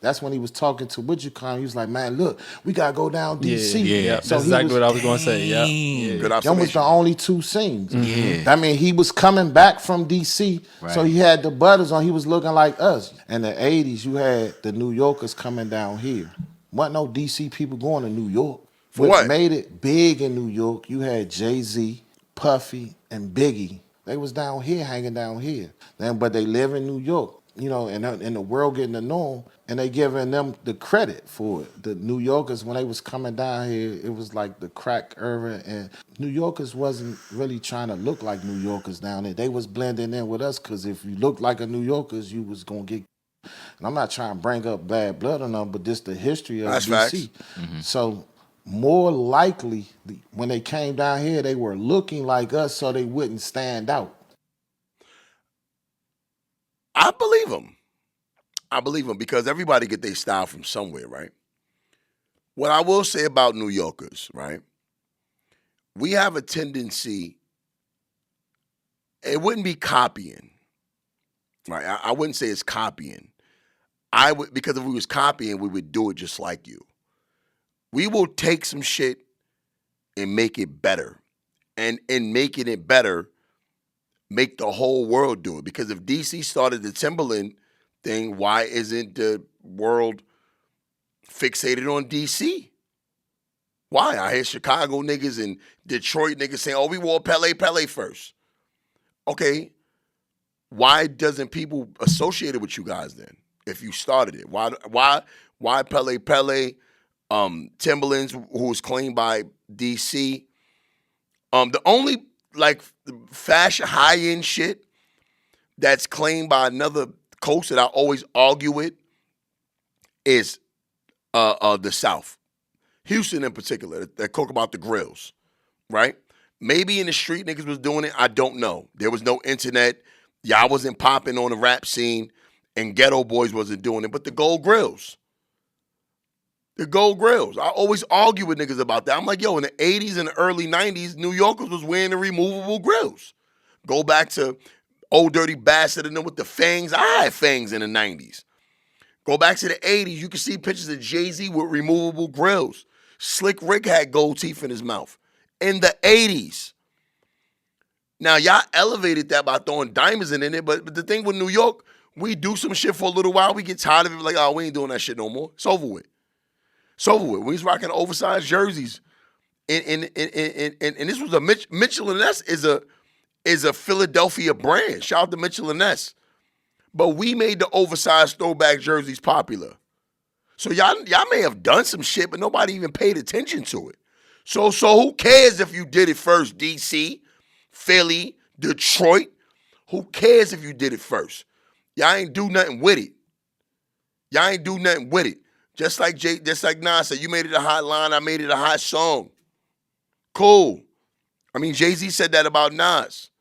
that's when he was talking to Widjacon. He was like, man, look, we got to go down D.C. Yeah. So that's exactly what I was going to say. Yeah. Good Them observation. was the only 2 scenes. Yeah. I mean, he was coming back from D.C., so he had the butters on. He was looking like us. In the 80s, you had the New Yorkers coming down here. Wasn't no D.C. people going to New York. For what? Made it big in New York, you had Jay-Z, Puffy, and Biggie. They was down here, hanging down here. But they live in New York, and the world getting to know them, and they giving them the credit for it. The New Yorkers, when they was coming down here, it was like the crack era, and New Yorkers wasn't really trying to look like New Yorkers down there. They was blending in with us, because if you looked like a New Yorkers, you was going to get... And I'm not trying to bring up bad blood on them, but just the history of That's D.C. facts. So more likely, when they came down here, they were looking like us so they wouldn't stand out. I believe him. Because everybody get their style from somewhere, right? What I will say about New Yorkers, right? We have a tendency, it wouldn't be copying, right? I wouldn't say it's copying. Because if we was copying, we would do it just like you. We will take some shit and make it better. And in making it better, make the whole world do it. Because if DC started the Timberland thing, why isn't the world fixated on DC? Why? I hear Chicago niggas and Detroit niggas saying, oh, we wore Pele first. Okay. Why doesn't people associate it with you guys then? if you started it. Why Pele Pele, Timberlands, who was claimed by DC. The only like fashion high end shit that's claimed by another coast that I always argue with is the South. Houston in particular, that talk about the grills, right? Maybe in the street niggas was doing it. I don't know. There was no internet. Y'all wasn't popping on the rap scene, and Ghetto Boys wasn't doing it. But the gold grills. The gold grills. I always argue with niggas about that. I'm like, yo, in the 80s and the early 90s, New Yorkers was wearing the removable grills. Go back to Old Dirty Bastard and then with the fangs. I had fangs in the 90s. Go back to the 80s. You can see pictures of Jay-Z with removable grills. Slick Rick had gold teeth in his mouth. In the 80s. Now, y'all elevated that by throwing diamonds in it, but the thing with New York, we do some shit for a little while. We get tired of it. Like, oh, we ain't doing that shit no more. It's over with. It's over with. We was rocking oversized jerseys. And this was a Mitchell & Ness is a Philadelphia brand. Shout out to Mitchell & Ness. But we made the oversized throwback jerseys popular. So y'all may have done some shit, but nobody even paid attention to it. So who cares if you did it first, DC, Philly, Detroit? Who cares if you did it first? Y'all ain't do nothing with it. Y'all ain't do nothing with it. Just like Nas said, you made it a hot line, I made it a hot song. Cool. I mean, Jay-Z said that about Nas.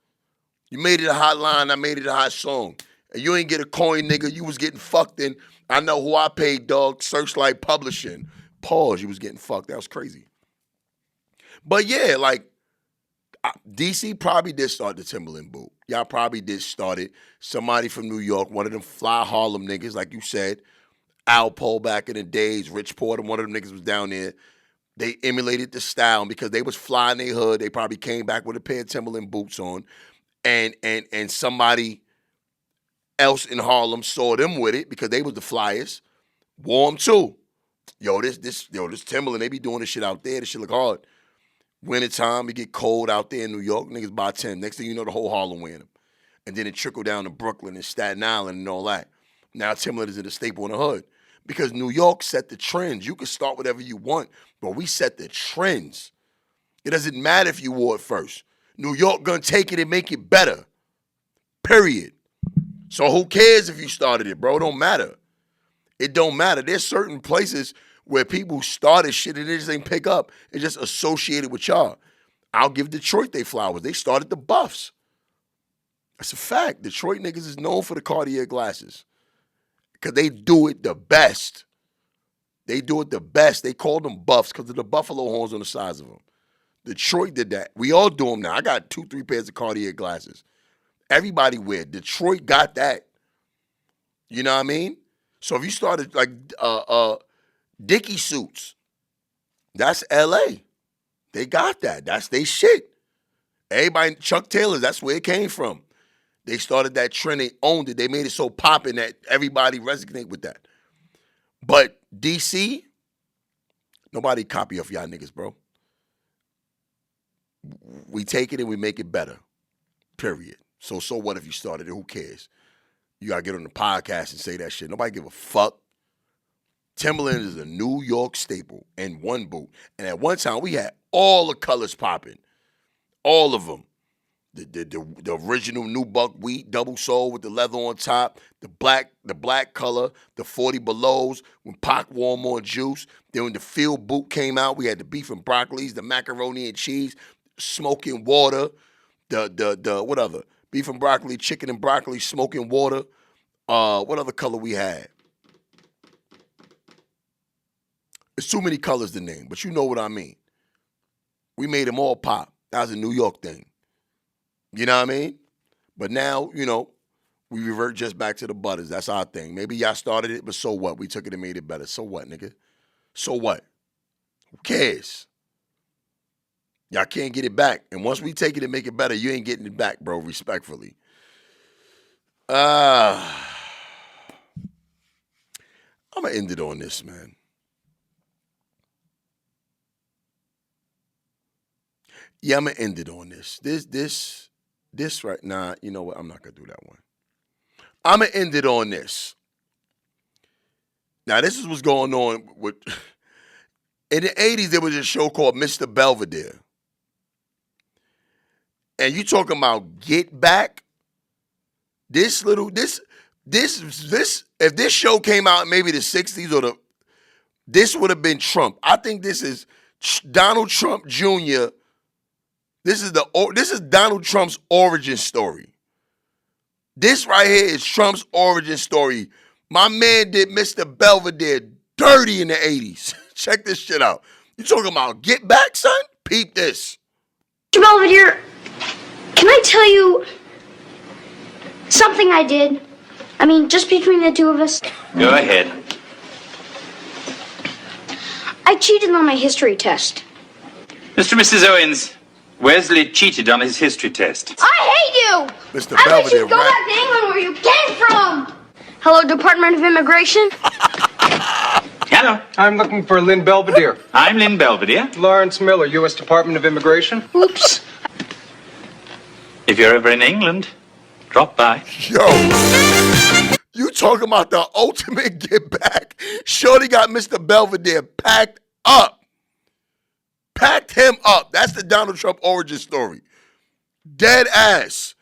You made it a hot line, I made it a hot song. And you ain't get a coin, nigga. You was getting fucked in. I know who I paid, dog. Searchlight Publishing. Pause. You was getting fucked. That was crazy. But yeah, like, DC probably did start the Timberland Boot. Y'all probably did start it. Somebody from New York, one of them fly Harlem niggas, like you said. Alpo back in the days, Rich Porter, one of them niggas was down there. They emulated the style because they was flying their hood. They probably came back with a pair of Timberland boots on. And somebody else in Harlem saw them with it because they was the flyers. Wore them too. Yo, this Timberland, they be doing this shit out there. This shit look hard. Wintertime, it get cold out there in New York. Niggas buy 10. Next thing you know, the whole Harlem wearing them. And then it trickled down to Brooklyn and Staten Island and all that. Now Timberland is in a staple in the hood. Because New York set the trends. You can start whatever you want, but we set the trends. It doesn't matter if you wore it first. New York gonna take it and make it better. Period. So who cares if you started it, bro? It don't matter. It don't matter. There's certain places where people started shit and they just ain't pick up. It's just associated with y'all. I'll give Detroit they flowers. They started the Buffs. That's a fact. Detroit niggas is known for the Cartier glasses. Because they do it the best. They do it the best. They call them Buffs because of the buffalo horns on the sides of them. Detroit did that. We all do them now. I got 2-3 pairs of Cartier glasses. Everybody wear. Detroit got that. You know what I mean? So if you started like Dickie suits, that's L.A. They got that. That's they shit. Everybody, Chuck Taylor, that's where it came from. They started that trend. They owned it. They made it so popping that everybody resonate with that. But DC, nobody copy off y'all niggas, bro. We take it and we make it better. Period. So what if you started it? Who cares? You got to get on the podcast and say that shit. Nobody give a fuck. Timberland is a New York staple and one boot. And at one time, we had all the colors popping. All of them. The original new buckwheat double sole with the leather on top, the black color, the 40 belows when Pac wore more juice. Then when the field boot came out, we had the beef and broccolis, the macaroni and cheese, smoking water, the what other? Beef and broccoli, chicken and broccoli, smoking water. What other color we had? It's too many colors to name, but you know what I mean. We made them all pop. That was a New York thing. You know what I mean? But now, you know, we revert just back to the butters. That's our thing. Maybe y'all started it, but so what? We took it and made it better. So what, nigga? So what? Who cares? Y'all can't get it back. And once we take it and make it better, you ain't getting it back, bro, respectfully. I'm going to end it on this, man. Yeah, I'm going to end it on this. This right now, you know what? I'm not going to do that one. I'm going to end it on this. Now, this is what's going on with. In the 80s, there was a show called Mr. Belvedere. And you talking about Get Back? If this show came out in maybe the 60s this would have been Trump. I think this is Donald Trump Jr. This is Donald Trump's origin story. This right here is Trump's origin story. My man did Mr. Belvedere dirty in the 80s. Check this shit out. You talking about Get Back, son? Peep this. Mr. Belvedere, can I tell you something I did? I mean, just between the two of us. Go ahead. I cheated on my history test. Mr. and Mrs. Owens, Wesley cheated on his history test. I hate you! Mr. I Belvedere, wish you'd go back to England where you came from! Hello, Department of Immigration? Hello. I'm looking for Lynn Belvedere. I'm Lynn Belvedere. Lawrence Miller, U.S. Department of Immigration. Oops. If you're ever in England, drop by. Yo, you talking about the ultimate Get Back. Shorty got Mr. Belvedere packed up. Packed him up. That's the Donald Trump origin story. Dead ass.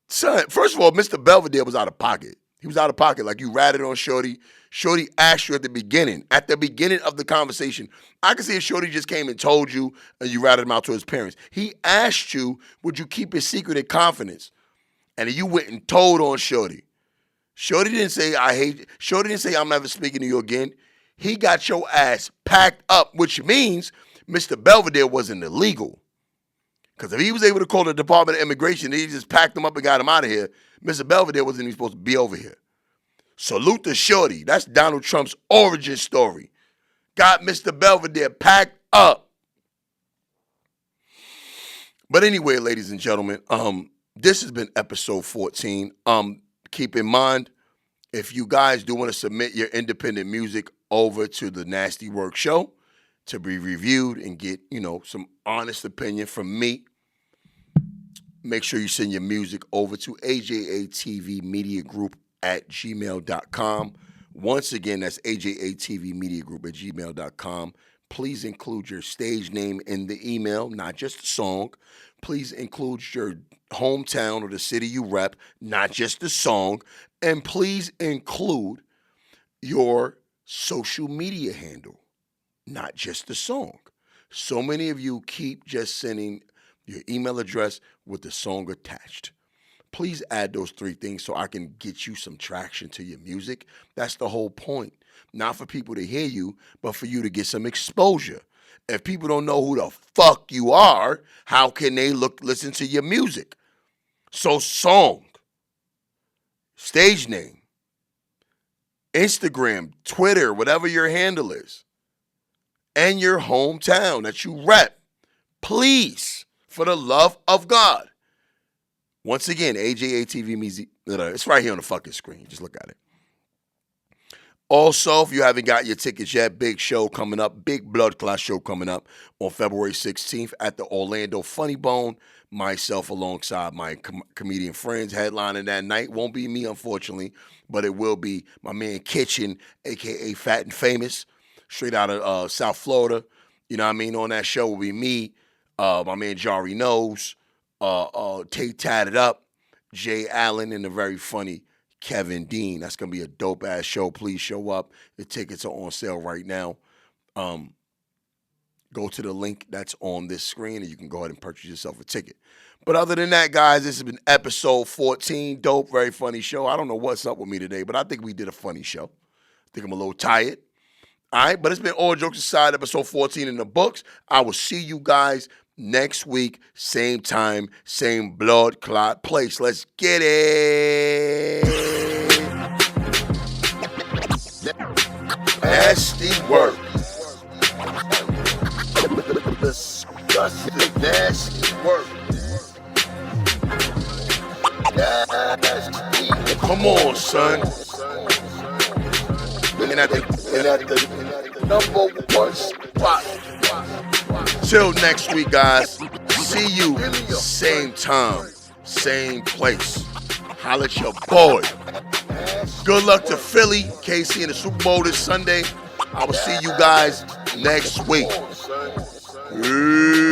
Son, first of all, Mr. Belvedere was out of pocket. He was out of pocket. Like you ratted on Shorty. Shorty asked you at the beginning of the conversation. I can see if Shorty just came and told you and you ratted him out to his parents. He asked you, would you keep his secret in confidence? And you went and told on Shorty. Shorty didn't say, I hate you. Shorty didn't say, I'm never speaking to you again. He got your ass packed up, which means Mr. Belvedere wasn't illegal. Because if he was able to call the Department of Immigration, he just packed him up and got him out of here. Mr. Belvedere wasn't even supposed to be over here. Salute to Shorty. That's Donald Trump's origin story. Got Mr. Belvedere packed up. But anyway, ladies and gentlemen, this has been episode 14. Keep in mind, if you guys do want to submit your independent music over to the Nasty Work Show to be reviewed and get, some honest opinion from me, make sure you send your music over to AJATV Media Group at gmail.com. Once again, that's AJATV Media Group at gmail.com. Please include your stage name in the email, not just the song. Please include your hometown or the city you rep, not just the song. And please include your social media handle, not just the song. So many of you keep just sending your email address with the song attached. Please add those 3 things so I can get you some traction to your music. That's the whole point. Not for people to hear you, but for you to get some exposure. If people don't know who the fuck you are, how can they listen to your music? So song, stage name, Instagram, Twitter, whatever your handle is, and your hometown that you rep. Please, for the love of God. Once again, AJATV Music. It's right here on the fucking screen. Just look at it. Also, if you haven't got your tickets yet, big show coming up, big blood clot show coming up on February 16th at the Orlando Funny Bone. Myself alongside my comedian friends headlining that night. Won't be me, unfortunately, but it will be my man Kitchen, a.k.a. Fat and Famous, straight out of South Florida. You know what I mean? On that show will be me, my man Jari Knows, Tate Tatted Up, Jay Allen, and the very funny Kevin Dean. That's going to be a dope-ass show. Please show up. The tickets are on sale right now. Go to the link that's on this screen, and you can go ahead and purchase yourself a ticket. But other than that, guys, this has been episode 14. Dope, very funny show. I don't know what's up with me today, but I think we did a funny show. I think I'm a little tired. All right, but it's been all jokes aside, episode 14 in the books. I will see you guys next week, same time, same blood clot place. Let's get it. Nasty work. Disgusting, nasty work. Nasty. Come on, son. And at the number 1 spot. Till next week, guys. See you same time, same place. Holla at your boy. Good luck to Philly, KC in the Super Bowl this Sunday. I will see you guys next week. Peace.